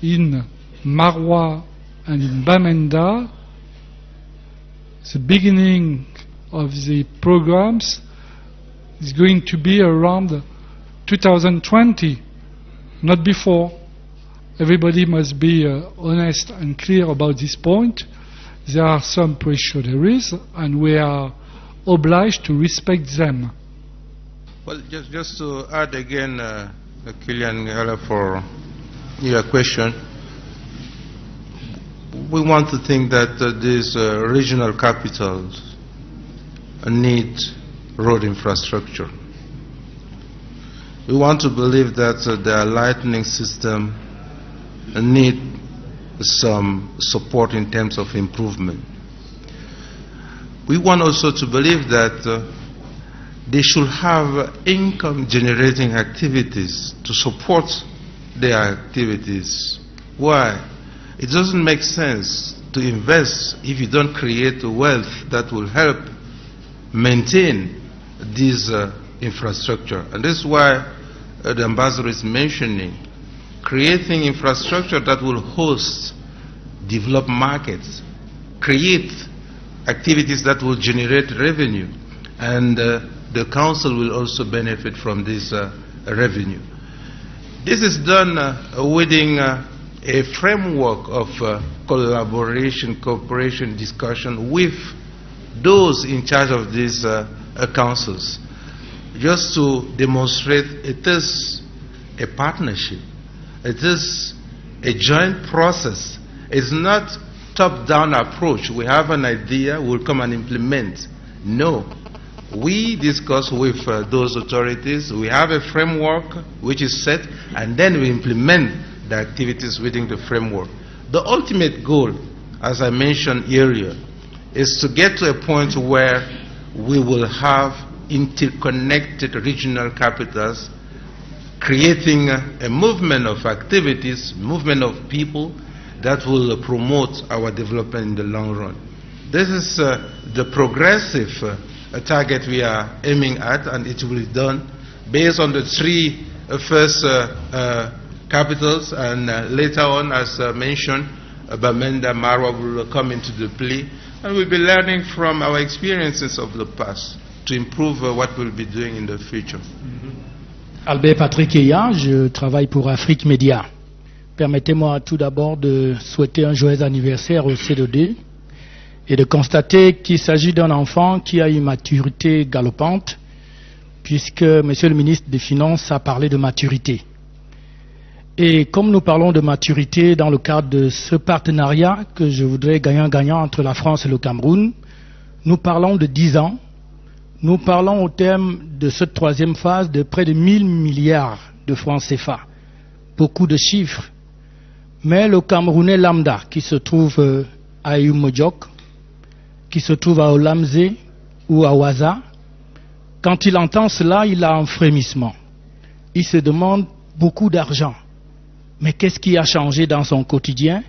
in Marwa and in Bamenda, the beginning of the programs is going to be around 2020, not before. Everybody must be honest and clear about this point. There are some pressures, and we are obliged to respect them. Well, just to add again, Kilian Ngala, for your question, we want to think that these regional capitals need road infrastructure. We want to believe that their lightning system need some support in terms of improvement. We want also to believe that they should have income-generating activities to support their activities. Why? It doesn't make sense to invest if you don't create wealth that will help maintain this infrastructure. And this is why the ambassador is mentioning creating infrastructure that will host, develop markets, create activities that will generate revenue, and the council will also benefit from this revenue. This is done within a framework of collaboration, cooperation, discussion with those in charge of these councils, just to demonstrate it is a partnership, it is a joint process. It's not top-down approach. We have an idea, we'll come and implement. No. We discuss with those authorities, we have a framework which is set, and then we implement the activities within the framework. The ultimate goal, as I mentioned earlier, is to get to a point where we will have interconnected regional capitals, creating a movement of activities, movement of people that will promote our development in the long run. This is the progressive target we are aiming at, and it will be done based on the three first capitals, and later on, as mentioned, Bamenda Marwa will come into the play, and we'll be learning from our experiences of the past to improve what we'll be doing in the future. Albert Patrick Eya, je travaille pour Afrique Média. Permettez-moi tout d'abord de souhaiter un joyeux anniversaire au C2D et de constater qu'il s'agit d'un enfant qui a une maturité galopante, puisque Monsieur le ministre des Finances a parlé de maturité. Et comme nous parlons de maturité dans le cadre de ce partenariat que je voudrais gagnant-gagnant entre la France et le Cameroun, nous parlons de 10 ans. Nous parlons au terme de cette troisième phase de près de 1000 milliards de francs CFA. Beaucoup de chiffres. Mais le Camerounais lambda qui se trouve à Umojok, qui se trouve à Olamze ou à Ouaza, quand il entend cela, il a un frémissement. Il se demande beaucoup d'argent. Mais qu'est-ce qui a changé dans son quotidien,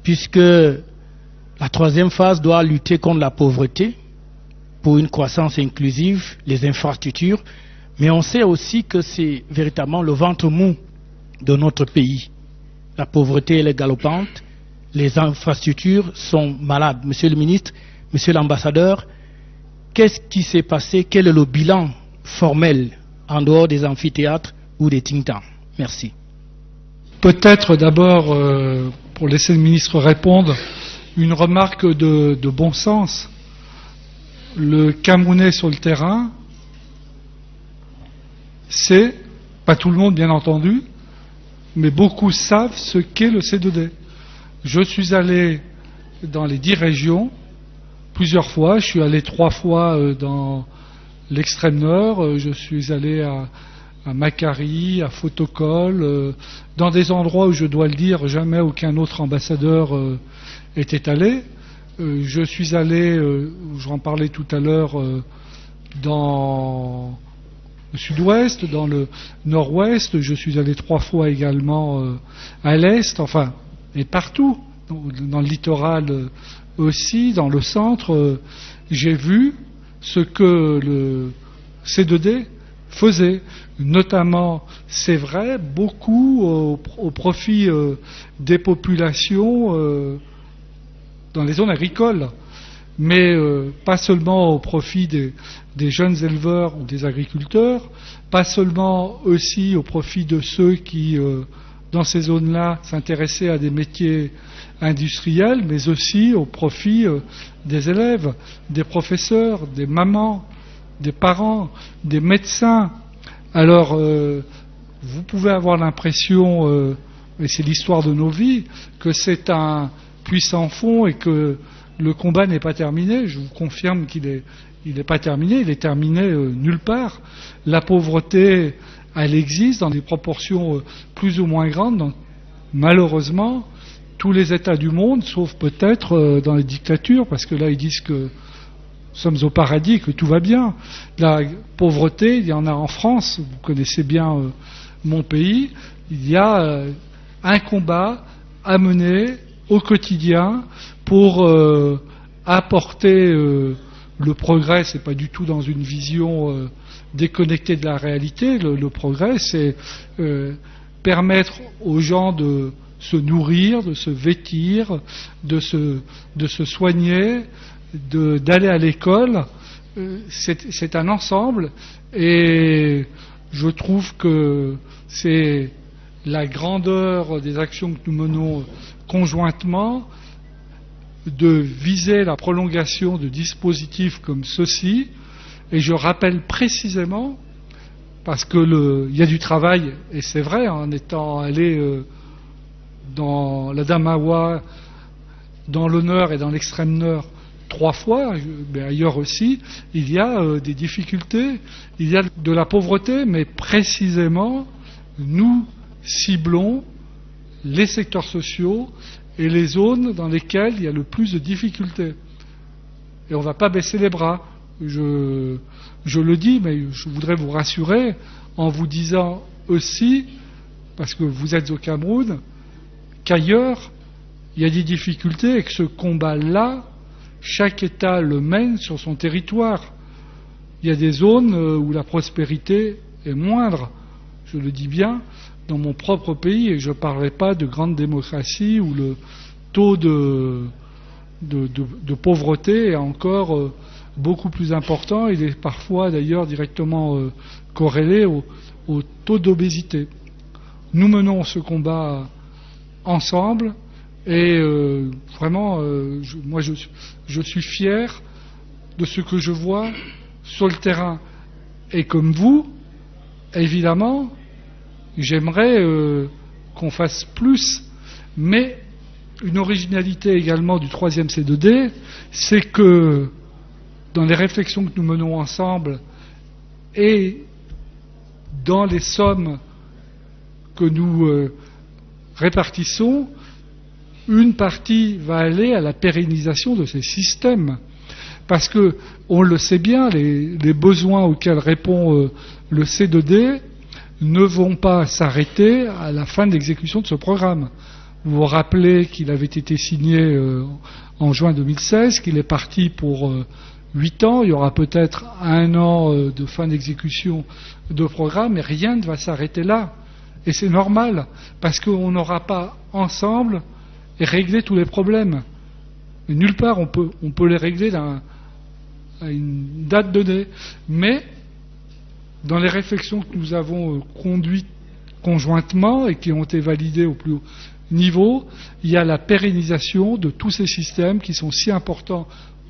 puisque la troisième phase doit lutter contre la pauvreté pour une croissance inclusive, les infrastructures, mais on sait aussi que c'est véritablement le ventre mou de notre pays. La pauvreté elle est galopante, les infrastructures sont malades. Monsieur le ministre, monsieur l'ambassadeur, qu'est-ce qui s'est passé? Quel est le bilan formel en dehors des amphithéâtres ou des think tanks? Merci. Peut-être d'abord, pour laisser le ministre répondre, une remarque de bon sens. Le Camerounais sur le terrain, c'est, pas tout le monde bien entendu, mais beaucoup savent ce qu'est le C2D. Je suis allé dans les 10 régions plusieurs fois, je suis allé 3 fois dans l'extrême nord, je suis allé à Makari, à Fotokol, dans des endroits où je dois le dire, jamais aucun autre ambassadeur était allé. Je suis allé, j'en parlais tout à l'heure, dans le sud-ouest, dans le nord-ouest, je suis allé 3 fois également à l'est, enfin, et partout, dans le littoral aussi, dans le centre, j'ai vu ce que le C2D faisait, notamment, c'est vrai, beaucoup au profit des populations dans les zones agricoles, mais pas seulement au profit des jeunes éleveurs ou des agriculteurs, pas seulement aussi au profit de ceux qui, dans ces zones-là, s'intéressaient à des métiers industriels, mais aussi au profit des élèves, des professeurs, des mamans, des parents, des médecins. Alors, vous pouvez avoir l'impression, et c'est l'histoire de nos vies, que c'est un puissant fond et que le combat n'est pas terminé. Je vous confirme qu'il n'est pas terminé, il est terminé nulle part. La pauvreté, elle existe dans des proportions plus ou moins grandes dans, malheureusement, tous les États du monde, sauf peut-être dans les dictatures, parce que là ils disent que nous sommes au paradis, que tout va bien. La pauvreté, il y en a en France, vous connaissez bien mon pays, il y a un combat à mener au quotidien pour apporter le progrès. C'est pas du tout dans une vision déconnectée de la réalité. Le progrès, c'est permettre aux gens de se nourrir, de se vêtir, de se soigner, d'aller à l'école. C'est un ensemble, et je trouve que c'est la grandeur des actions que nous menons conjointement de viser la prolongation de dispositifs comme ceux-ci. Et je rappelle précisément, parce que il y a du travail, et c'est vrai, en étant allé dans la Damawa, dans le nord et dans l'extrême nord 3 fois, mais ailleurs aussi, il y a des difficultés, il y a de la pauvreté, mais précisément, nous ciblons les secteurs sociaux et les zones dans lesquelles il y a le plus de difficultés. Et on ne va pas baisser les bras. Je le dis, mais je voudrais vous rassurer en vous disant aussi, parce que vous êtes au Cameroun, qu'ailleurs, il y a des difficultés et que ce combat-là, chaque État le mène sur son territoire. Il y a des zones où la prospérité est moindre, je le dis bien, dans mon propre pays, et je ne parlerai pas de grande démocratie où le taux de pauvreté est encore beaucoup plus important. Il est parfois d'ailleurs directement corrélé au taux d'obésité. Nous menons ce combat ensemble et vraiment, moi je suis fier de ce que je vois sur le terrain. Et comme vous, évidemment, j'aimerais qu'on fasse plus, mais une originalité également du 3e C2D, c'est que dans les réflexions que nous menons ensemble et dans les sommes que nous répartissons, une partie va aller à la pérennisation de ces systèmes. Parce que, on le sait bien, les besoins auxquels répond le C2D ne vont pas s'arrêter à la fin de l'exécution de ce programme. Vous vous rappelez qu'il avait été signé en juin 2016, qu'il est parti pour 8 ans. Il y aura peut-être 1 an de fin d'exécution de programme, mais rien ne va s'arrêter là. Et c'est normal, parce qu'on n'aura pas ensemble réglé tous les problèmes. Et nulle part on peut les régler à une date donnée. Mais dans les réflexions que nous avons conduites conjointement et qui ont été validées au plus haut niveau, il y a la pérennisation de tous ces systèmes qui sont si importants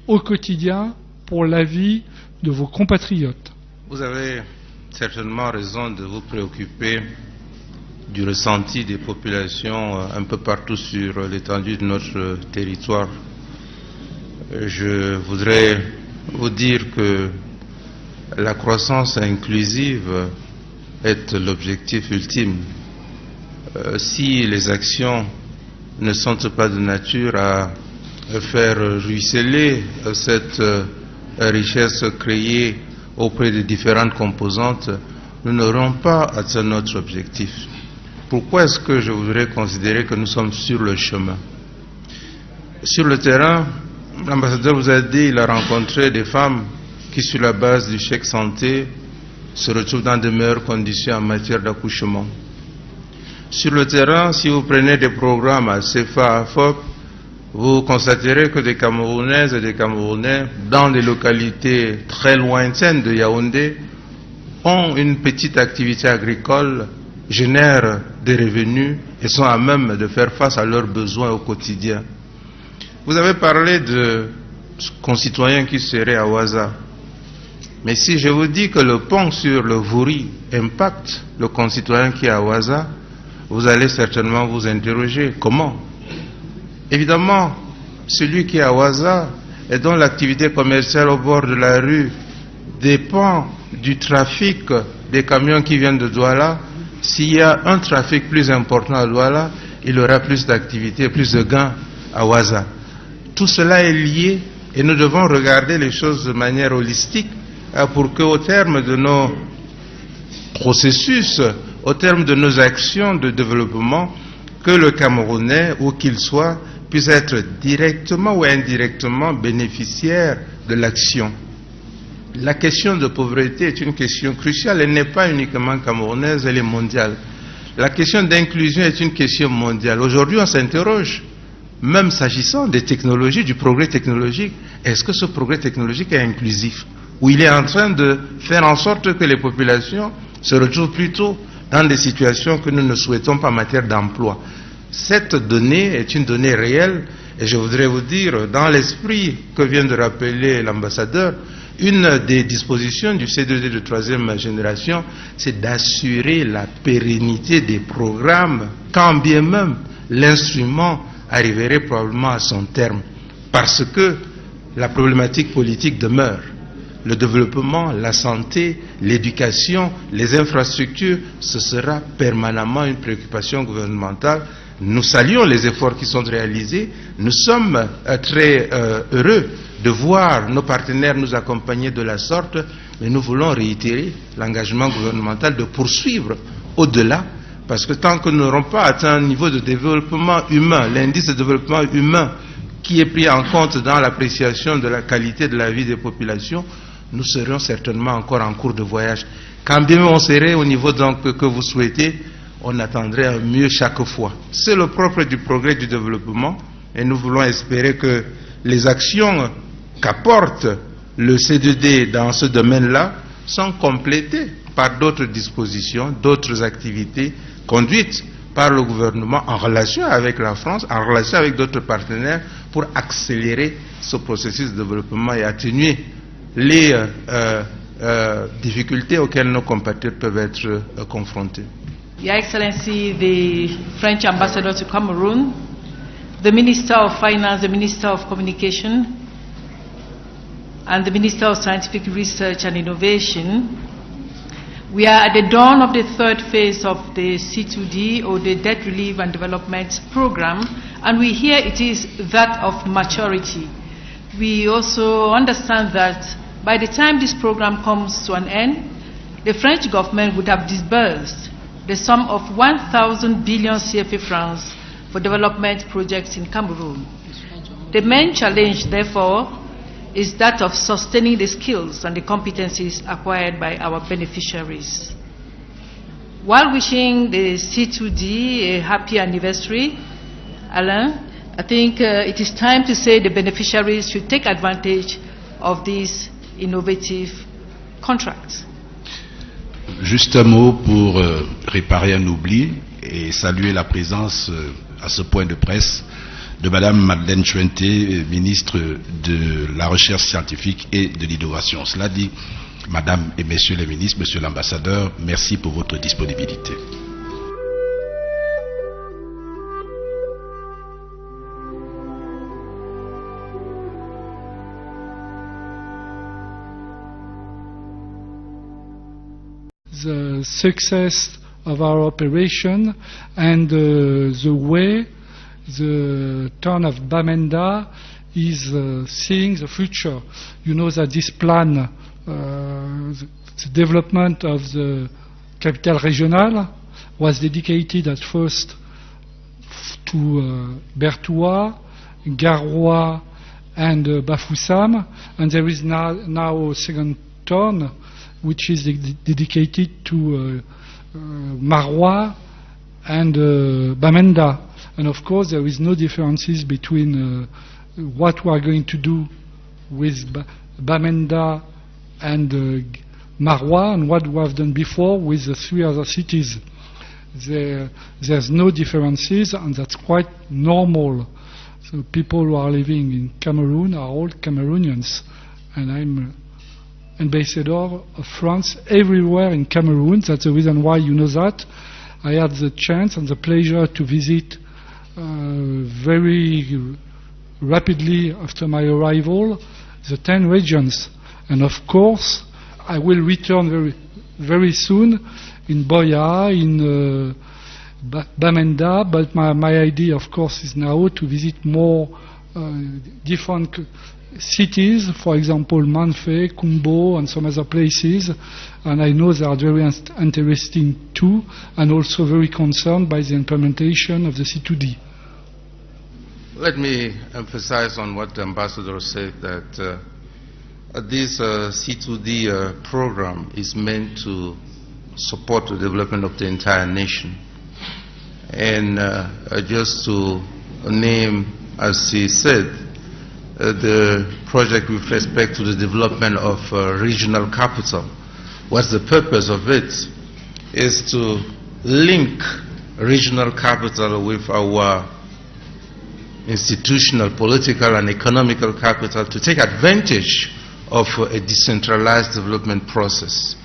au quotidien pour la vie de vos compatriotes. Vous avez certainement raison de vous préoccuper du ressenti des populations un peu partout sur l'étendue de notre territoire. Je voudrais vous dire que la croissance inclusive est l'objectif ultime. Si les actions ne sont pas de nature à faire ruisseler cette richesse créée auprès des différentes composantes, nous n'aurons pas atteint notre objectif. Pourquoi est-ce que je voudrais considérer que nous sommes sur le chemin? Sur le terrain, l'ambassadeur vous a dit qu'il a rencontré des femmes qui, sur la base du chèque santé, se retrouvent dans de meilleures conditions en matière d'accouchement. Sur le terrain, si vous prenez des programmes à CFA, à FOP, vous constaterez que des Camerounaises et des Camerounais, dans des localités très lointaines de Yaoundé, ont une petite activité agricole, génèrent des revenus et sont à même de faire face à leurs besoins au quotidien. Vous avez parlé de concitoyens qui seraient à Ouaza. Mais si je vous dis que le pont sur le Vouri impacte le concitoyen qui est à Ouaza, vous allez certainement vous interroger. Comment? Évidemment, celui qui est à Ouaza et dont l'activité commerciale au bord de la rue dépend du trafic des camions qui viennent de Douala. S'il y a un trafic plus important à Douala, il aura plus d'activité, plus de gains à Ouaza. Tout cela est lié et nous devons regarder les choses de manière holistique pour qu'au terme de nos processus, au terme de nos actions de développement, que le Camerounais, où qu'il soit, puisse être directement ou indirectement bénéficiaire de l'action. La question de pauvreté est une question cruciale. Elle n'est pas uniquement camerounaise, elle est mondiale. La question d'inclusion est une question mondiale. Aujourd'hui, on s'interroge, même s'agissant des technologies, du progrès technologique, est-ce que ce progrès technologique est inclusif? Ou il est en train de faire en sorte que les populations se retrouvent plutôt dans des situations que nous ne souhaitons pas en matière d'emploi. Cette donnée est une donnée réelle et je voudrais vous dire, dans l'esprit que vient de rappeler l'ambassadeur, une des dispositions du C2D de 3e génération, c'est d'assurer la pérennité des programmes, quand bien même l'instrument arriverait probablement à son terme, parce que la problématique politique demeure. Le développement, la santé, l'éducation, les infrastructures, ce sera permanemment une préoccupation gouvernementale. Nous saluons les efforts qui sont réalisés. Nous sommes très heureux de voir nos partenaires nous accompagner de la sorte, mais nous voulons réitérer l'engagement gouvernemental de poursuivre au-delà, parce que tant que nous n'aurons pas atteint un niveau de développement humain, l'indice de développement humain qui est pris en compte dans l'appréciation de la qualité de la vie des populations, nous serons certainement encore en cours de voyage. Quand bien on serait au niveau donc que vous souhaitez, on attendrait un mieux chaque fois. C'est le propre du progrès du développement et nous voulons espérer que les actions qu'apporte le C2D dans ce domaine-là sont complétées par d'autres dispositions, d'autres activités conduites par le gouvernement en relation avec la France, en relation avec d'autres partenaires pour accélérer ce processus de développement et atténuer les difficultés auxquelles nos compatriotes peuvent être confrontés. Your Excellency, the French Ambassador to Cameroon, the Minister of Finance, the Minister of Communication, and the Minister of Scientific Research and Innovation, we are at the dawn of the third phase of the C2D, or the Debt Relief and Development Program, and we hear it is that of maturity. We also understand that by the time this program comes to an end, the French government would have disbursed the sum of 1,000 billion CFA francs for development projects in Cameroon. The main challenge, therefore, is that of sustaining the skills and the competencies acquired by our beneficiaries. While wishing the C2D a happy anniversary, Alain, I think it is time to say the beneficiaries should take advantage of these innovative contracts. Juste un mot pour réparer un oubli et saluer la présence à ce point de presse de Madame Madeleine Chuenté, ministre de la Recherche scientifique et de l'innovation. Cela dit, Madame et Messieurs les ministres, Monsieur l'ambassadeur, merci pour votre disponibilité. The success of our operation and the way the town of Bamenda is seeing the future. You know that this plan, the development of the capital regional, was dedicated at first to Bertoua, Garoua and Bafoussam, and there is now a second town which is dedicated to Maroua and Bamenda. And of course there is no differences between what we are going to do with Bamenda and Maroua and what we have done before with the three other cities. There's no differences, and that's quite normal. So people who are living in Cameroon are all Cameroonians, and I'm ambassador of France everywhere in Cameroon. That's the reason why you know that. I had the chance and the pleasure to visit very rapidly after my arrival the 10 regions. And of course, I will return very soon in Boya, in Bamenda, but my idea, of course, is now to visit more different cities, for example, Manfé, Kumbo, and some other places, and I know they are very interesting too, and also very concerned by the implementation of the C2D. Let me emphasize on what the ambassador said, that this C2D program is meant to support the development of the entire nation. And just to name, as he said, the project with respect to the development of regional capital. What's the purpose of it? Is to link regional capital with our institutional, political and economical capital to take advantage of a decentralized development process.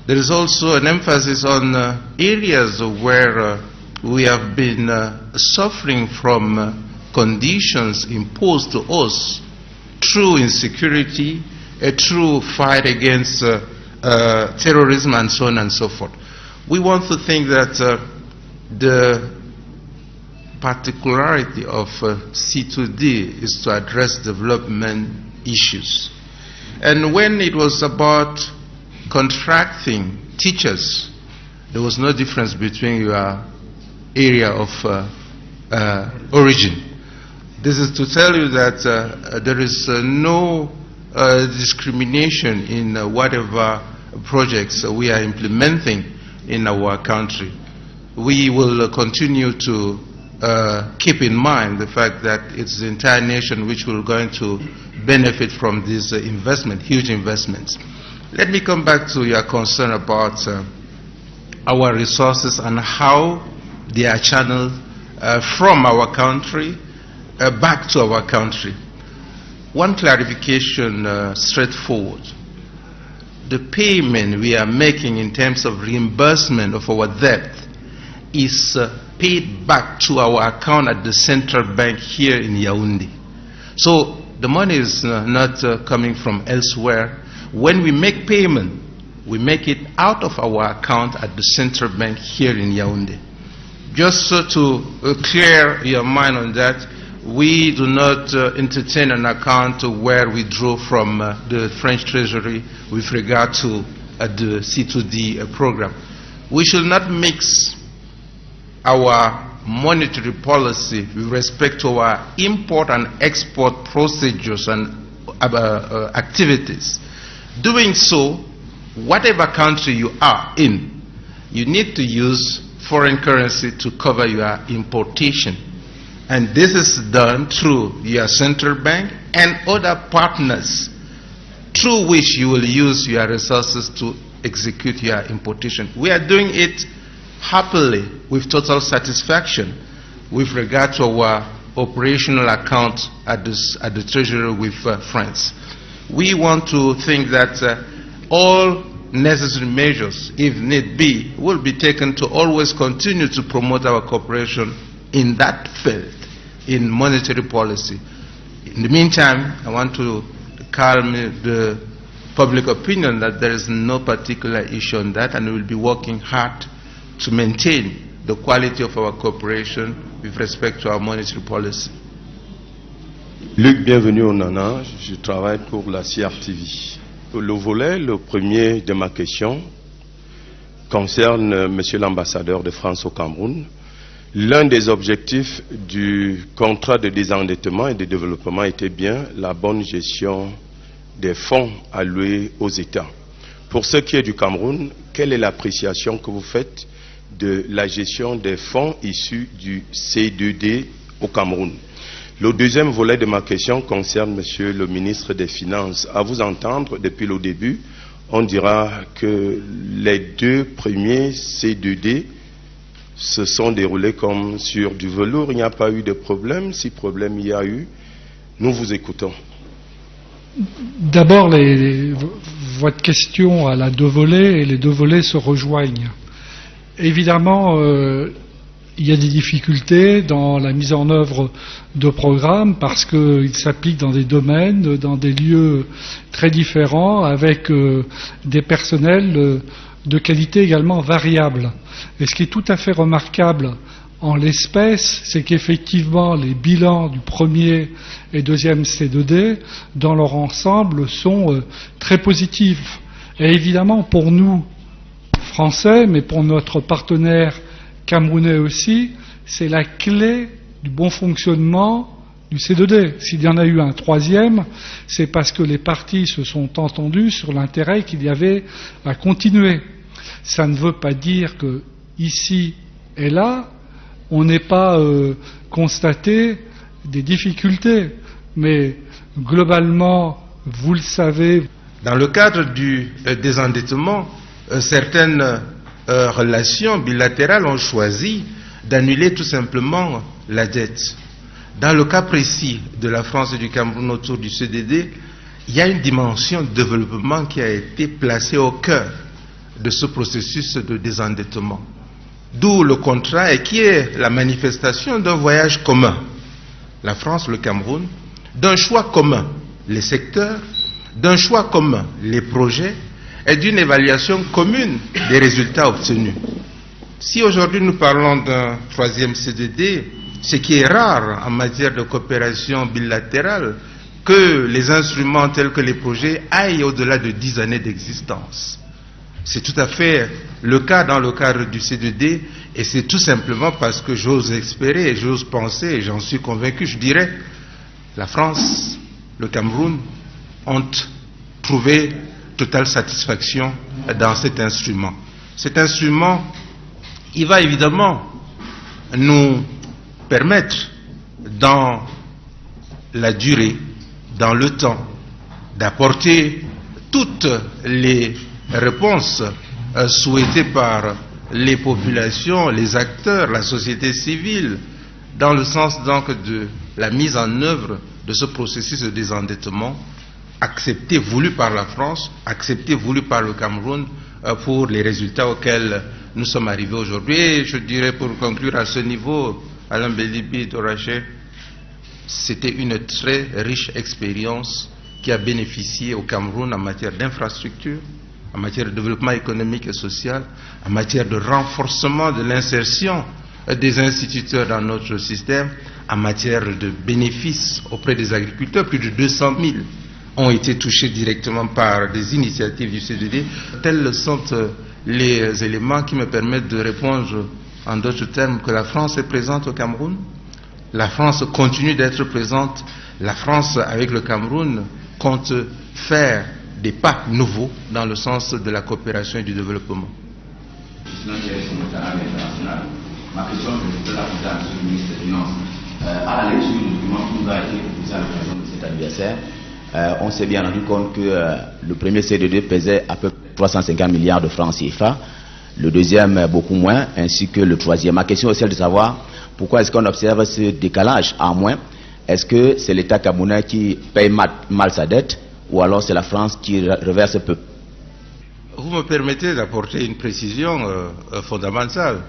There is also an emphasis on areas where we have been suffering from conditions imposed to us through insecurity, a true fight against terrorism and so on and so forth. We want to think that the particularity of C2D is to address development issues. And when it was about contracting teachers, there was no difference between your area of origin. This is to tell you that there is no discrimination in whatever projects we are implementing in our country. we will continue to keep in mind the fact that it's the entire nation which will going to benefit from these huge investments. Let me come back to your concern about our resources and how they are channeled from our country back to our country. One clarification, straightforward. The payment we are making in terms of reimbursement of our debt is paid back to our account at the central bank here in Yaoundé. So the money is not coming from elsewhere. When we make payment, we make it out of our account at the central bank here in Yaoundé. Just to clear your mind on that, we do not entertain an account where we draw from the French Treasury with regard to the C2D program. We should not mix our monetary policy with respect to our import and export procedures and activities. Doing so, whatever country you are in, you need to use foreign currency to cover your importation. And this is done through your central bank and other partners through which you will use your resources to execute your importation. We are doing it happily with total satisfaction with regard to our operational account at the Treasury with France. We want to think that all necessary measures, if need be, will be taken to always continue to promote our cooperation in that field, in monetary policy. In the meantime, I want to calm the public opinion that there is no particular issue on that, and we will be working hard to maintain the quality of our cooperation with respect to our monetary policy. Luc, bienvenue au Nana. Je travaille pour la CRTV. Le premier de ma question concerne Monsieur l'ambassadeur de France au Cameroun. L'un des objectifs du contrat de désendettement et de développement était bien la bonne gestion des fonds alloués aux États. Pour ce qui est du Cameroun, quelle est l'appréciation que vous faites de la gestion des fonds issus du C2D au Cameroun? Le deuxième volet de ma question concerne Monsieur le ministre des Finances. À vous entendre, depuis le début, on dira que les deux premiers C2D se sont déroulés comme sur du velours. Il n'y a pas eu de problème. Si problème il y a eu, nous vous écoutons. D'abord, votre question à la deux volets, et les deux volets se rejoignent. Évidemment, il y a des difficultés dans la mise en œuvre de programmes parce qu'ils s'appliquent dans des domaines, dans des lieux très différents, avec des personnels de qualité également variable. Et ce qui est tout à fait remarquable en l'espèce, c'est qu'effectivement les bilans du premier et deuxième C2D, dans leur ensemble, sont très positifs. Et évidemment, pour nous, Français, mais pour notre partenaire camerounais aussi, c'est la clé du bon fonctionnement du C2D. S'il y en a eu un troisième, c'est parce que les parties se sont entendues sur l'intérêt qu'il y avait à continuer. Ça ne veut pas dire que ici et là, on n'ait pas constaté des difficultés, mais globalement, vous le savez. Dans le cadre du désendettement, certaines relations bilatérales ont choisi d'annuler tout simplement la dette. Dans le cas précis de la France et du Cameroun autour du CDD, il y a une dimension de développement qui a été placée au cœur de ce processus de désendettement. D'où le contrat et qui est la manifestation d'un voyage commun. La France, le Cameroun, d'un choix commun, les secteurs, d'un choix commun, les projets, et d'une évaluation commune des résultats obtenus. Si aujourd'hui nous parlons d'un troisième CDD, ce qui est rare en matière de coopération bilatérale, que les instruments tels que les projets aillent au-delà de 10 années d'existence. C'est tout à fait le cas dans le cadre du C2D, et c'est tout simplement parce que j'ose espérer et j'ose penser, et j'en suis convaincu, je dirais, la France, le Cameroun ont trouvé totale satisfaction dans cet instrument. Cet instrument il va évidemment nous permettre, dans la durée, dans le temps, d'apporter toutes les réponses souhaitées par les populations, les acteurs, la société civile, dans le sens donc de la mise en œuvre de ce processus de désendettement accepté, voulu par la France, accepté, voulu par le Cameroun, pour les résultats auxquels nous sommes arrivés aujourd'hui. Et je dirais, pour conclure à ce niveau, Alain Bélibi Doraché, c'était une très riche expérience qui a bénéficié au Cameroun en matière d'infrastructure, en matière de développement économique et social, en matière de renforcement de l'insertion des instituteurs dans notre système, en matière de bénéfices auprès des agriculteurs. Plus de 200 000 ont été touchés directement par des initiatives du CDD. Tels sont les éléments qui me permettent de répondre en d'autres termes que la France est présente au Cameroun. La France continue d'être présente. La France, avec le Cameroun, compte faire des pas nouveaux dans le sens de la coopération et du développement. Ma question est la présidente du ministre des Finances. À la lecture du document qui nous a été proposé à l'occasion de cet anniversaire, on s'est bien rendu compte que le premier CDD pesait à peu près 350 milliards de francs CFA, le deuxième beaucoup moins, ainsi que le troisième. Ma question est celle de savoir pourquoi est-ce qu'on observe ce décalage en moins. Est-ce que c'est l'État camerounais qui paye mal sa dette, ou alors c'est la France qui reverse peu? Vous me permettez d'apporter une précision fondamentale.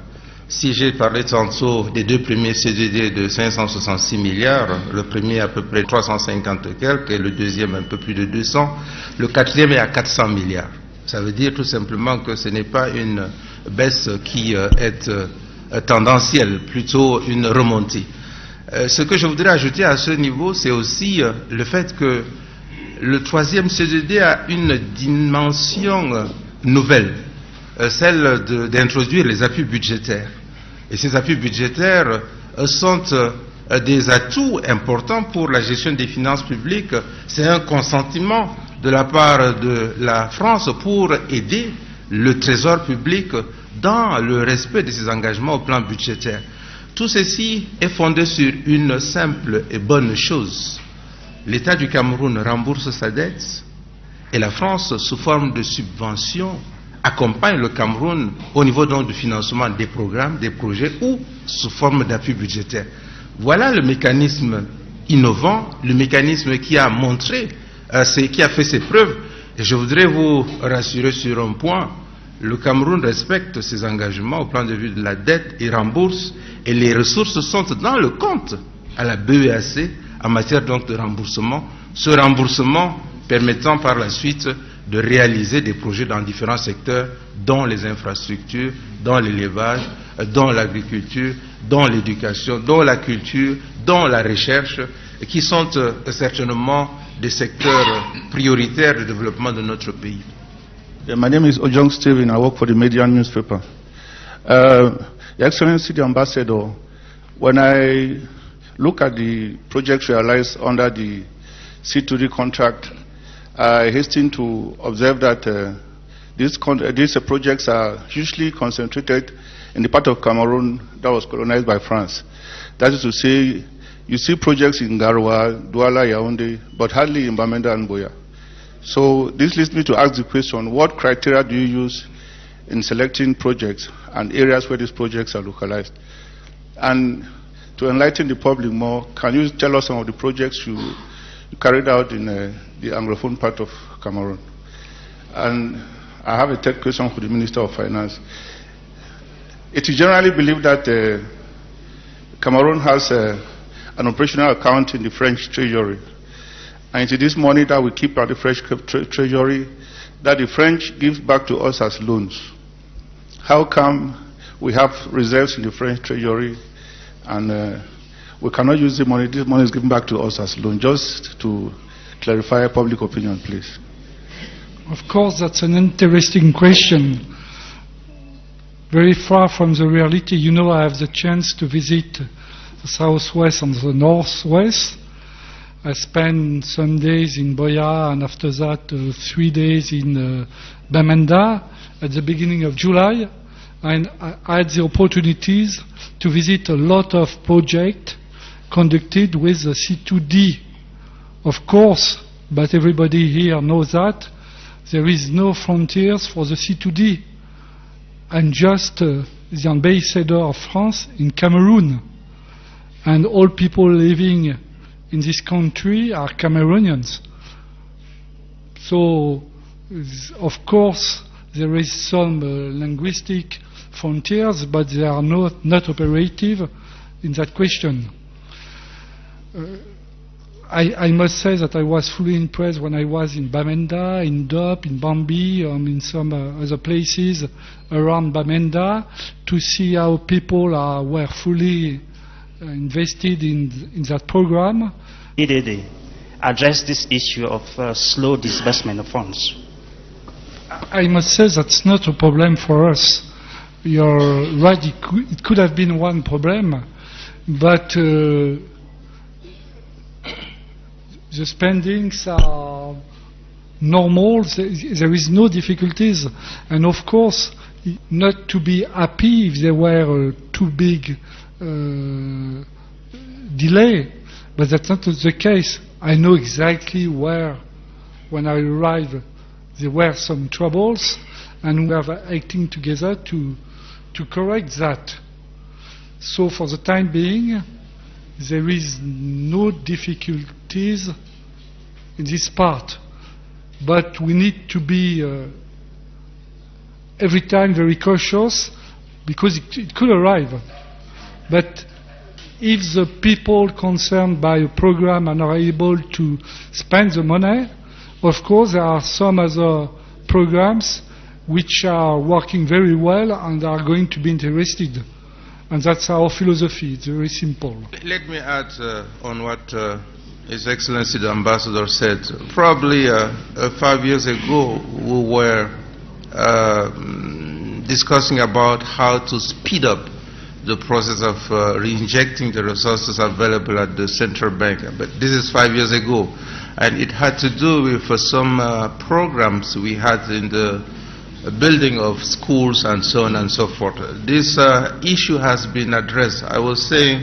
Si j'ai parlé tantôt des deux premiers CDD de 566 milliards, le premier à peu près 350 et quelques, et le deuxième un peu plus de 200, le quatrième est à 400 milliards. Ça veut dire tout simplement que ce n'est pas une baisse qui est tendancielle, plutôt une remontée. Ce que je voudrais ajouter à ce niveau, c'est aussi le fait que le troisième CDD a une dimension nouvelle, celle d'introduire les appuis budgétaires. Et ces appuis budgétaires sont des atouts importants pour la gestion des finances publiques. C'est un consentement de la part de la France pour aider le trésor public dans le respect de ses engagements au plan budgétaire. Tout ceci est fondé sur une simple et bonne chose. L'État du Cameroun rembourse sa dette et la France, sous forme de subventions, accompagne le Cameroun au niveau donc du financement des programmes, des projets ou sous forme d'appui budgétaire. Voilà le mécanisme innovant, le mécanisme qui a montré, qui a fait ses preuves. Et je voudrais vous rassurer sur un point, le Cameroun respecte ses engagements au plan de vue de la dette et rembourse, et les ressources sont dans le compte à la BEAC en matière donc de remboursement. Ce remboursement permettant par la suite de réaliser des projets dans différents secteurs, dont les infrastructures, dont l'élevage, dont l'agriculture, dont l'éducation, dont la culture, dont la recherche, qui sont certainement des secteurs prioritaires de développement de notre pays. Yeah, my name is Ojong Steven. I work for the Median newspaper. Your Excellency, the Ambassador, when I look at the projects realized under the C2D contract, I hasten to observe that these projects are usually concentrated in the part of Cameroon that was colonized by France. That is to say, you see projects in Garoua, Douala, Yaoundé, but hardly in Bamenda and Boya. So this leads me to ask the question, what criteria do you use in selecting projects and areas where these projects are localized? And to enlighten the public more, can you tell us some of the projects you carried out in the Anglophone part of Cameroon? And I have a third question for the Minister of Finance. It is generally believed that Cameroon has an operational account in the French Treasury. And it is this money that we keep at the French Treasury that the French give back to us as loans. How come we have reserves in the French Treasury and we cannot use the money? This money is given back to us as loan. Just to clarify public opinion, please. Of course, that's an interesting question. Very far from the reality. You know, I have the chance to visit the southwest and the northwest. I spent some days in Boya and after that 3 days in Bamenda at the beginning of July. and I had the opportunities to visit a lot of projects conducted with the C2D. Of course, but everybody here knows that there is no frontiers for the C2D. And just the ambassador of France in Cameroon, and all people living in this country are Cameroonians. So, of course, there is some linguistic frontiers, but they are not operative in that question. I must say that I was fully impressed when I was in Bamenda, in Dop, in Bambi, in some other places around Bamenda, to see how people were fully invested in that program. Did address this issue of slow disbursement of funds? I must say that's not a problem for us. You're right, it could have been one problem, but the spendings are normal, there is no difficulties, and of course, not to be happy if there were too big delay, but that's not the case. I know exactly where, when I arrived, there were some troubles, and we are acting together to correct that. So for the time being, there is no difficulties in this part. But we need to be every time very cautious, because it could arrive. But if the people concerned by a program are not able to spend the money, of course there are some other programs which are working very well and are going to be interested. And that's our philosophy. It's very simple. Let me add on what His Excellency the Ambassador said. Probably 5 years ago we were discussing about how to speed up the process of re-injecting the resources available at the central bank. But this is 5 years ago. And it had to do with some programs we had in the building of schools and so on and so forth. This issue has been addressed. I was saying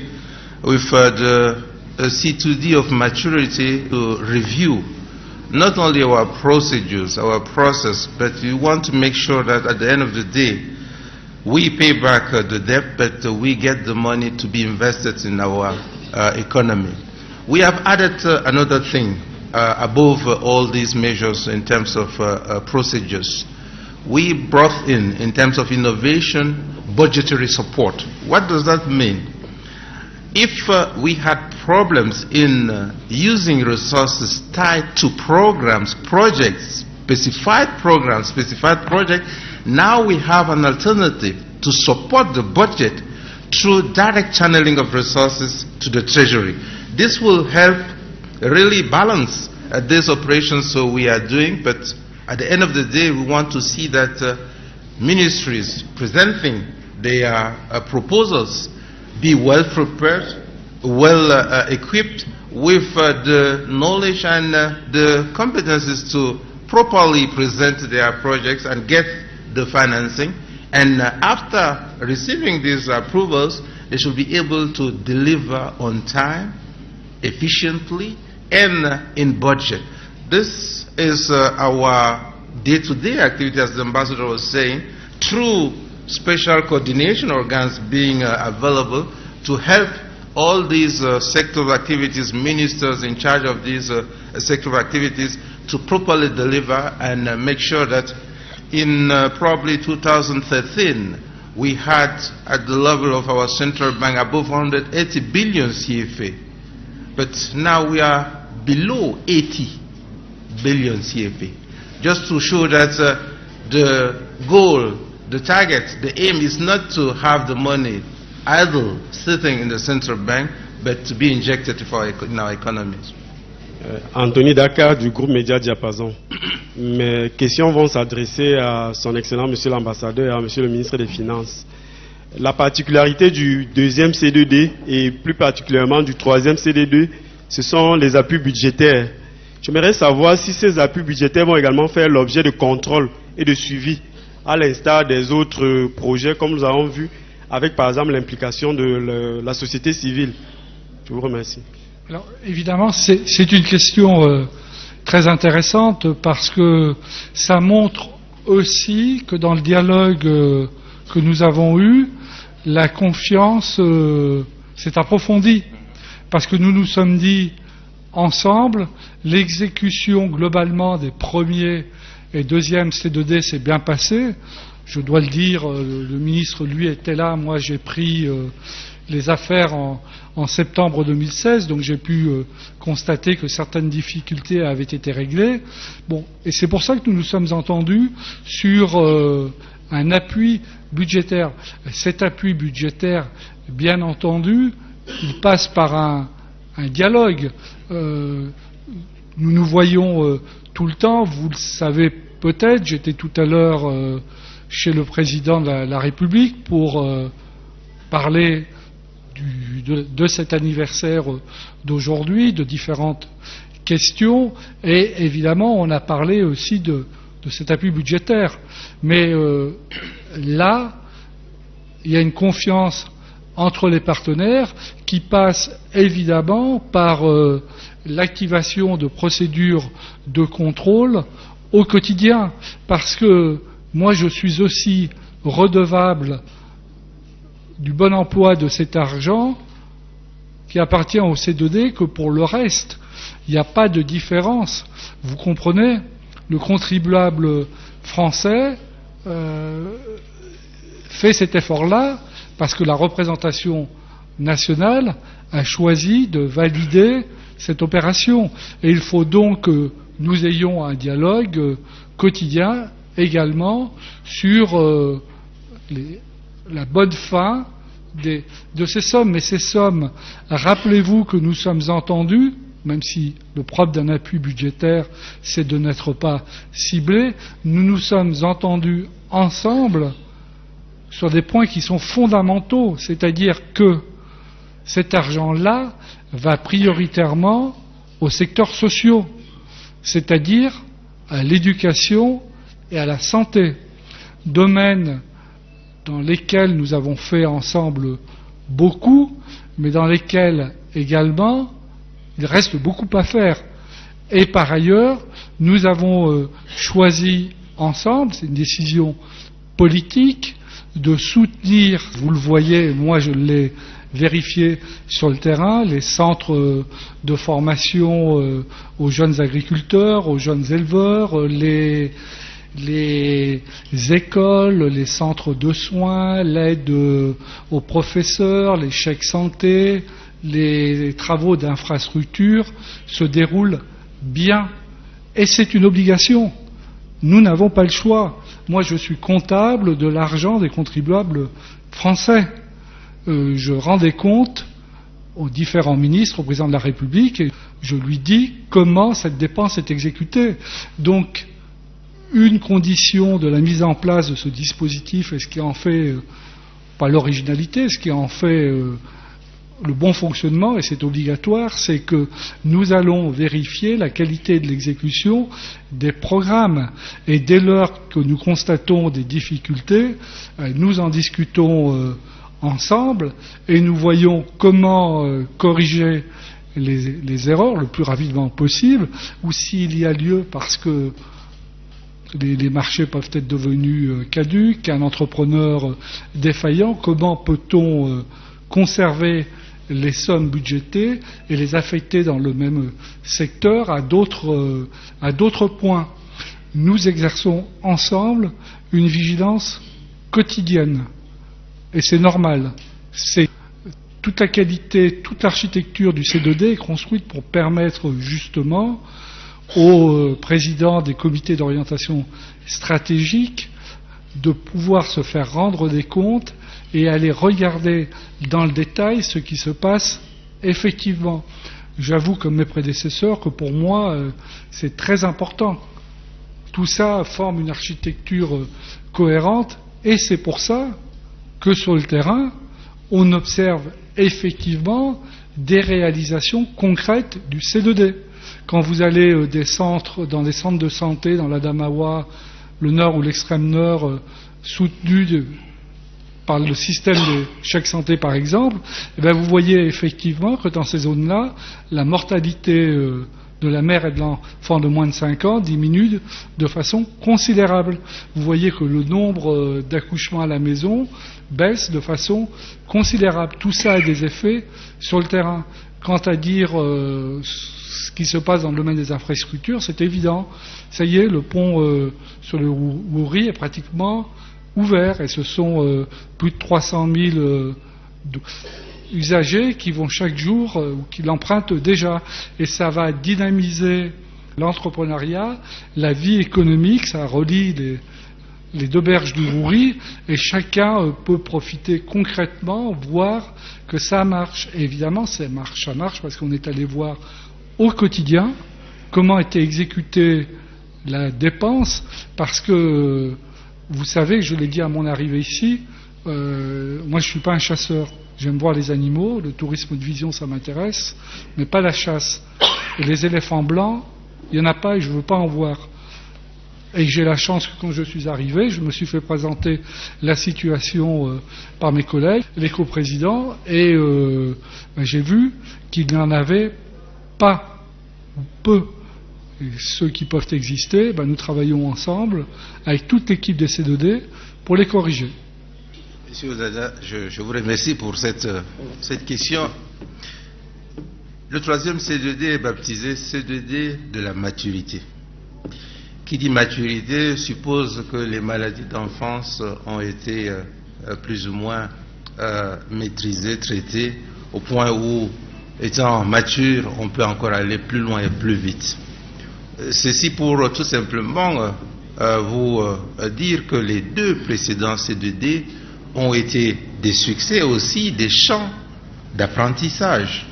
with the C2D of maturity to review not only our procedures, our process, but we want to make sure that at the end of the day we pay back the debt, but we get the money to be invested in our economy. We have added another thing above all these measures in terms of procedures. We brought in terms of innovation, budgetary support. What does that mean? If we had problems in using resources tied to programs, projects, specified programs, specified projects, now we have an alternative to support the budget through direct channeling of resources to the Treasury. This will help really balance these operations so we are doing, but at the end of the day, we want to see that ministries presenting their proposals be well prepared, well equipped with the knowledge and the competencies to properly present their projects and get the financing. And after receiving these approvals, they should be able to deliver on time, efficiently, and in budget. This is our day-to-day activity, as the Ambassador was saying, through special coordination organs being available to help all these sectoral activities, ministers in charge of these sectoral activities, to properly deliver and make sure that in probably 2013, we had at the level of our central bank above 180 billion CFA. But now we are below 80 billion CFA. Just to show that the goal, the target, the aim is not to have the money idle sitting in the central bank, but to be injected in our economies. Anthony Dakar du groupe Média Diapason. Mes questions vont s'adresser à son excellent monsieur l'ambassadeur et à monsieur le ministre des Finances. La particularité du deuxième CDD et plus particulièrement du troisième CDD, ce sont les appuis budgétaires. J'aimerais savoir si ces appuis budgétaires vont également faire l'objet de contrôle et de suivi à l'instar des autres projets, comme nous avons vu, avec par exemple l'implication de la société civile? Je vous remercie. Alors, évidemment, c'est une question très intéressante parce que ça montre aussi que dans le dialogue que nous avons eu, la confiance s'est approfondie. Parce que nous nous sommes dit ensemble, l'exécution globalement des premiers et deuxièmes C2D s'est bien passée. Je dois le dire, le ministre, lui, était là. Moi, j'ai pris les affaires en septembre 2016, donc j'ai pu constater que certaines difficultés avaient été réglées. Bon, et c'est pour ça que nous nous sommes entendus sur un appui budgétaire. Cet appui budgétaire, bien entendu, il passe par un dialogue. Nous nous voyons tout le temps, vous le savez peut-être, j'étais tout à l'heure chez le président de la République pour parler de cet anniversaire d'aujourd'hui, de différentes questions, et évidemment on a parlé aussi de cet appui budgétaire. Mais là, il y a une confiance entre les partenaires qui passe évidemment par l'activation de procédures de contrôle au quotidien. Parce que moi je suis aussi redevable du bon emploi de cet argent qui appartient au C2D que pour le reste. Il n'y a pas de différence. Vous comprenez? Le contribuable français fait cet effort-là parce que la représentation nationale a choisi de valider cette opération. Et il faut donc que nous ayons un dialogue quotidien également sur la bonne fin de ces sommes. Mais ces sommes, rappelez-vous que nous sommes entendus, même si le propre d'un appui budgétaire, c'est de n'être pas ciblé, nous nous sommes entendus ensemble sur des points qui sont fondamentaux, c'est-à-dire que cet argent-là va prioritairement aux secteurs sociaux, c'est-à-dire à l'éducation et à la santé, domaines dans lesquels nous avons fait ensemble beaucoup, mais dans lesquels également il reste beaucoup à faire. Et par ailleurs, nous avons choisi ensemble, c'est une décision politique, de soutenir, vous le voyez, moi je l'ai vérifié sur le terrain, les centres de formation aux jeunes agriculteurs, aux jeunes éleveurs, les écoles, les centres de soins, l'aide aux professeurs, les chèques santé, les travaux d'infrastructure se déroulent bien. Et c'est une obligation. Nous n'avons pas le choix. Moi, je suis comptable de l'argent des contribuables français. Je rends des comptes aux différents ministres, au président de la République, et je lui dis comment cette dépense est exécutée. Donc, une condition de la mise en place de ce dispositif, et ce qui en fait, pas l'originalité, ce qui en fait le bon fonctionnement, et c'est obligatoire, c'est que nous allons vérifier la qualité de l'exécution des programmes. Et dès lors que nous constatons des difficultés, nous en discutons ensemble et nous voyons comment corriger les erreurs le plus rapidement possible, ou s'il y a lieu parce que les marchés peuvent être devenus caducs, un entrepreneur défaillant, comment peut-on conserver les sommes budgétées et les affecter dans le même secteur à d'autres points. Nous exerçons ensemble une vigilance quotidienne. Et c'est normal. C'est toute la qualité, toute l'architecture du C2D est construite pour permettre justement aux présidents des comités d'orientation stratégique de pouvoir se faire rendre des comptes et aller regarder dans le détail ce qui se passe effectivement. J'avoue, comme mes prédécesseurs, que pour moi, c'est très important. Tout ça forme une architecture cohérente et c'est pour ça que sur le terrain, on observe effectivement des réalisations concrètes du C2D. Quand vous allez dans des centres de santé, dans l'Adamawa, le nord ou l'extrême nord, soutenu par le système de chèque santé par exemple, eh bien, vous voyez effectivement que dans ces zones-là, la mortalité de la mère et de l'enfant de moins de 5 ans diminue de façon considérable. Vous voyez que le nombre d'accouchements à la maison baisse de façon considérable. Tout ça a des effets sur le terrain. Quant à dire ce qui se passe dans le domaine des infrastructures, c'est évident. Ça y est, le pont sur le Wouri est pratiquement ouvert et ce sont plus de 300 000 usagers qui vont chaque jour ou qui l'empruntent déjà. Et ça va dynamiser l'entrepreneuriat, la vie économique, ça relie les deux berges du Wouri et chacun peut profiter concrètement, voir que ça marche. Et évidemment, ça marche parce qu'on est allé voir au quotidien comment était exécutée la dépense, parce que vous savez, je l'ai dit à mon arrivée ici, moi je ne suis pas un chasseur. J'aime voir les animaux, le tourisme de vision ça m'intéresse, mais pas la chasse. Et les éléphants blancs, il n'y en a pas et je ne veux pas en voir. Et j'ai la chance que quand je suis arrivé, je me suis fait présenter la situation par mes collègues, les coprésidents, et j'ai vu qu'il n'y en avait pas, ou peu. Et ceux qui peuvent exister, nous travaillons ensemble avec toute l'équipe des C2D pour les corriger. Monsieur Ozada, je vous remercie pour cette question. Le troisième C2D est baptisé C2D de la maturité. Qui dit maturité suppose que les maladies d'enfance ont été plus ou moins maîtrisées, traitées, au point où, étant mature, on peut encore aller plus loin et plus vite. Ceci pour tout simplement vous dire que les deux précédents C2D ont été des succès aussi, des champs d'apprentissage.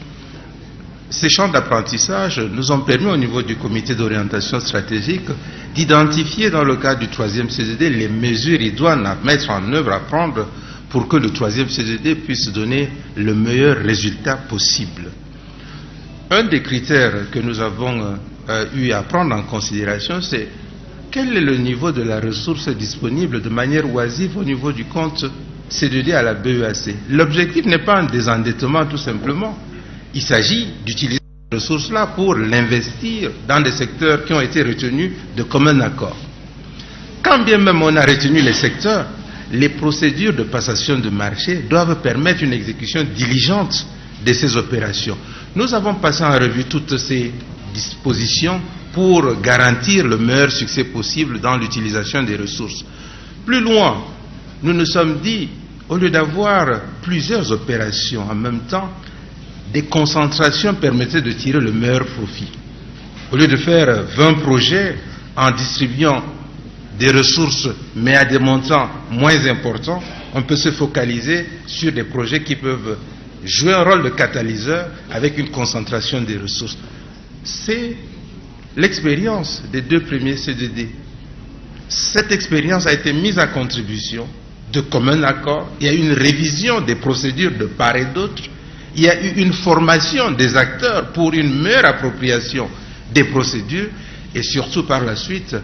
Ces champs d'apprentissage nous ont permis au niveau du comité d'orientation stratégique d'identifier dans le cadre du troisième C2D les mesures idoines à mettre en œuvre, à prendre pour que le troisième C2D puisse donner le meilleur résultat possible. Un des critères que nous avons eu à prendre en considération, c'est quel est le niveau de la ressource disponible de manière oisive au niveau du compte C2D à la BEAC. L'objectif n'est pas un désendettement tout simplement. Il s'agit d'utiliser ces ressources-là pour l'investir dans des secteurs qui ont été retenus de commun accord. Quand bien même on a retenu les secteurs, les procédures de passation de marché doivent permettre une exécution diligente de ces opérations. Nous avons passé en revue toutes ces dispositions pour garantir le meilleur succès possible dans l'utilisation des ressources. Plus loin, nous nous sommes dit, au lieu d'avoir plusieurs opérations en même temps, des concentrations permettaient de tirer le meilleur profit. Au lieu de faire 20 projets en distribuant des ressources mais à des montants moins importants, on peut se focaliser sur des projets qui peuvent jouer un rôle de catalyseur avec une concentration des ressources. C'est l'expérience des deux premiers C2D. Cette expérience a été mise à contribution de commun accord. Il y a eu une révision des procédures de part et d'autre. Il y a eu une formation des acteurs pour une meilleure appropriation des procédures et surtout par la suite,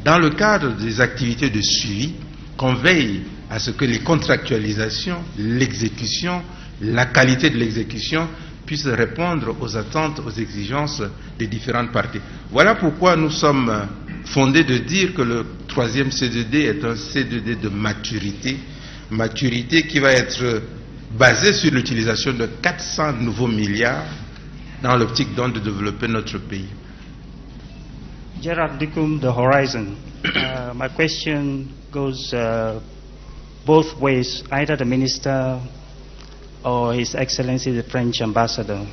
dans le cadre des activités de suivi, qu'on veille à ce que les contractualisations, l'exécution, la qualité de l'exécution puissent répondre aux attentes, aux exigences des différentes parties. Voilà pourquoi nous sommes fondés de dire que le troisième C2D est un C2D de maturité, maturité qui va être basée sur l'utilisation de 400 nouveaux milliards dans l'optique donc de développer notre pays. Gerard Dicum, The Horizon. My question goes both ways, either the Minister or His Excellency the French Ambassador.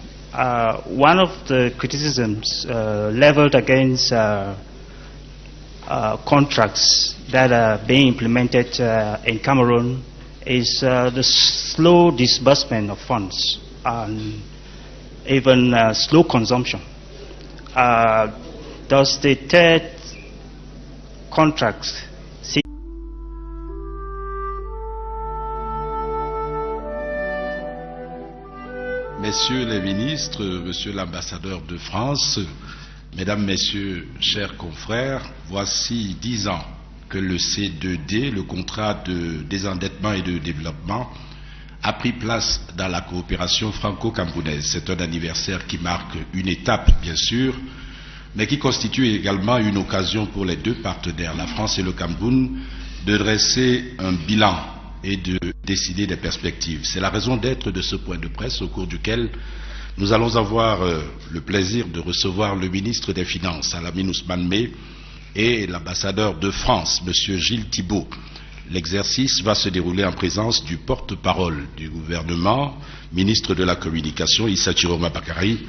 One of the criticisms leveled against contracts that are being implemented in Cameroon is the slow disbursement of funds and even slow consumption. Does the third contract see Messieurs les ministres, Monsieur l'ambassadeur de France, Mesdames, Messieurs, chers confrères, voici 10 ans que le C2D, le contrat de désendettement et de développement, a pris place dans la coopération franco-camerounaise. C'est un anniversaire qui marque une étape, bien sûr, mais qui constitue également une occasion pour les deux partenaires, la France et le Cameroun, de dresser un bilan et de décider des perspectives. C'est la raison d'être de ce point de presse au cours duquel nous allons avoir le plaisir de recevoir le ministre des Finances, Alamine Ousmane Mey, et l'ambassadeur de France, M. Gilles Thibault. L'exercice va se dérouler en présence du porte-parole du gouvernement, ministre de la Communication, Issa Chiroma Bakari,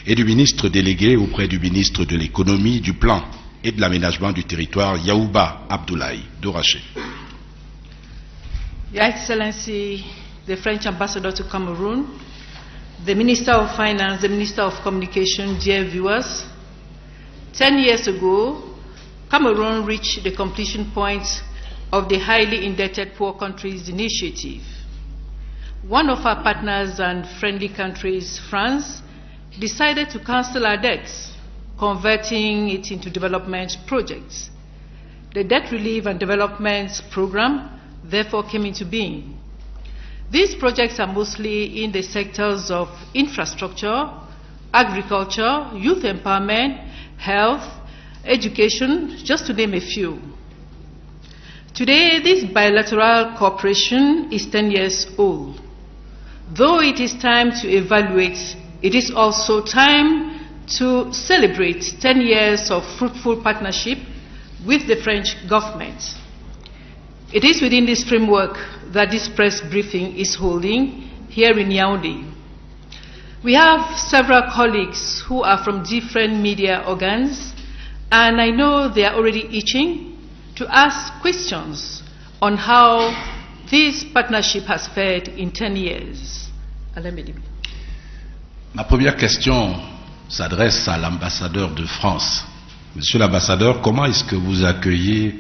et du ministre délégué auprès du ministre de l'Économie, du Plan et de l'Aménagement du Territoire, Yaouba Abdoulaye Doraché. Your Excellency, the French Ambassador to Cameroon, the Minister of Finance, the Minister of Communication, dear viewers, 10 years ago, Cameroon reached the completion point of the highly indebted poor countries initiative. One of our partners and friendly countries, France, decided to cancel our debts, converting it into development projects. The Debt Relief and Development Program therefore came into being. These projects are mostly in the sectors of infrastructure, agriculture, youth empowerment, health, education, just to name a few. Today, this bilateral cooperation is 10 years old. Though it is time to evaluate, it is also time to celebrate 10 years of fruitful partnership with the French government. It is within this framework that this press briefing is holding here in Yaoundé. We have several colleagues who are from different media organs, and I know they are already itching to ask questions on how this partnership has fared in 10 years. Alain Bédibi. Ma première question s'adresse à l'ambassadeur de France. Monsieur l'ambassadeur, comment est-ce que vous accueillez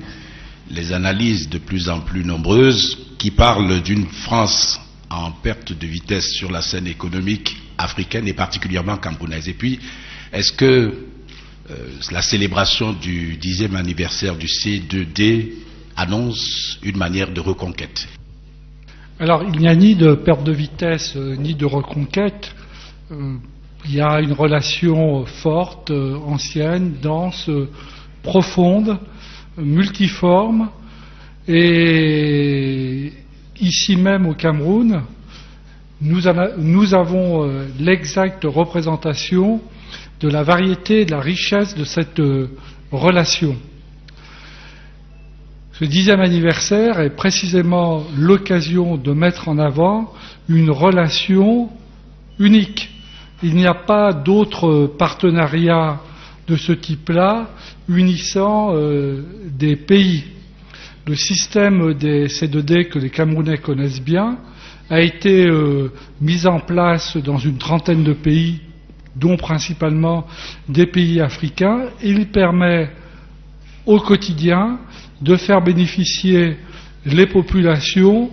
les analyses de plus en plus nombreuses qui parlent d'une France en perte de vitesse sur la scène économique africaine et particulièrement camerounaise? Et puis, est-ce que la célébration du 10e anniversaire du C2D annonce une manière de reconquête? Alors, il n'y a ni de perte de vitesse ni de reconquête. Il y a une relation forte, ancienne, dense, profonde, multiforme. Et ici même au Cameroun, nous avons l'exacte représentation de la variété et de la richesse de cette relation. Ce 10e anniversaire est précisément l'occasion de mettre en avant une relation unique. Il n'y a pas d'autre partenariat de ce type-là unissant des pays. Le système des C2D que les Camerounais connaissent bien a été mis en place dans une trentaine de pays, dont principalement des pays africains. Il permet au quotidien de faire bénéficier les populations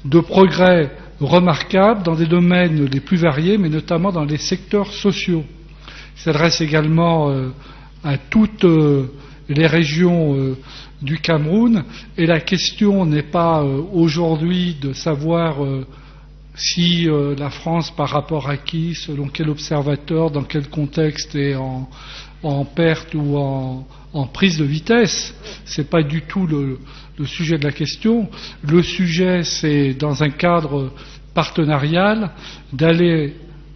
de progrès remarquables dans des domaines les plus variés, mais notamment dans les secteurs sociaux. Il s'adresse également à toutes les régions du Cameroun, et la question n'est pas aujourd'hui de savoir si la France, par rapport à qui, selon quel observateur, dans quel contexte est en perte ou en prise de vitesse. C'est pas du tout le sujet de la question. Le sujet, c'est, dans un cadre partenarial, d'aller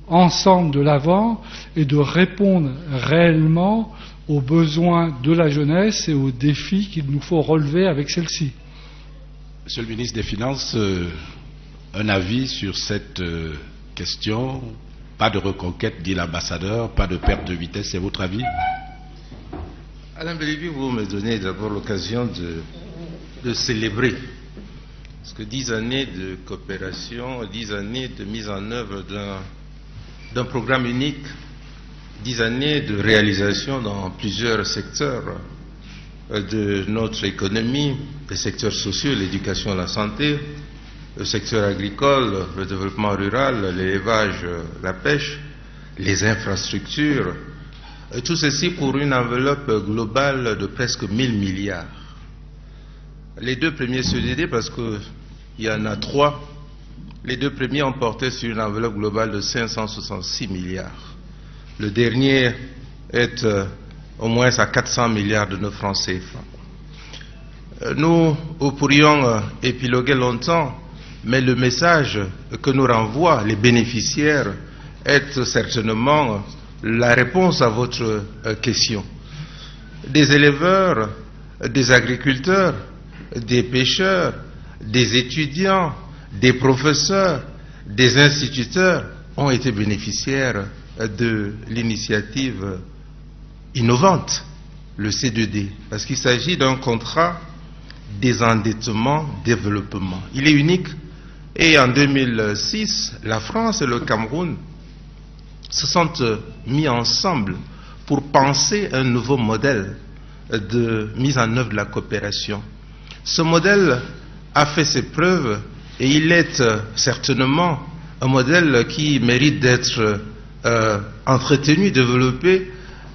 ensemble de l'avant et de répondre réellement aux besoins de la jeunesse et aux défis qu'il nous faut relever avec celle-ci. Monsieur le ministre des Finances, un avis sur cette question? Pas de reconquête, dit l'ambassadeur, pas de perte de vitesse, c'est votre avis? Alain Bédibi, vous me donnez d'abord l'occasion de célébrer. Parce que 10 années de coopération, 10 années de mise en œuvre d'un programme unique, 10 années de réalisation dans plusieurs secteurs de notre économie, les secteurs sociaux, l'éducation, la santé, le secteur agricole, le développement rural, l'élevage, la pêche, les infrastructures, tout ceci pour une enveloppe globale de presque 1000 milliards. Les deux premiers CEDD, parce qu'il y en a 3, les deux premiers ont porté sur une enveloppe globale de 566 milliards. Le dernier est au moins à 400 milliards de nos francs CFA. Nous pourrions épiloguer longtemps, mais le message que nous renvoient les bénéficiaires est certainement la réponse à votre question. Des éleveurs, des agriculteurs, des pêcheurs, des étudiants, des professeurs, des instituteurs ont été bénéficiaires de l'initiative innovante, le C2D, parce qu'il s'agit d'un contrat désendettement-développement. Il est unique et en 2006, la France et le Cameroun se sont mis ensemble pour penser un nouveau modèle de mise en œuvre de la coopération. Ce modèle a fait ses preuves et il est certainement un modèle qui mérite d'être entretenu, développé,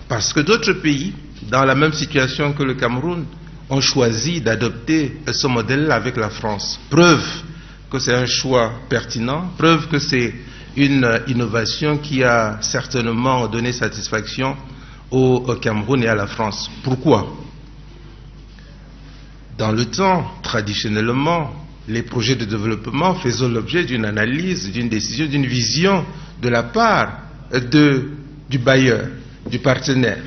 parce que d'autres pays, dans la même situation que le Cameroun, ont choisi d'adopter ce modèle avec la France. Preuve que c'est un choix pertinent, preuve que c'est une innovation qui a certainement donné satisfaction au Cameroun et à la France. Pourquoi? Dans le temps, traditionnellement, les projets de développement faisaient l'objet d'une analyse, d'une décision, d'une vision de la part du bailleur, du partenaire.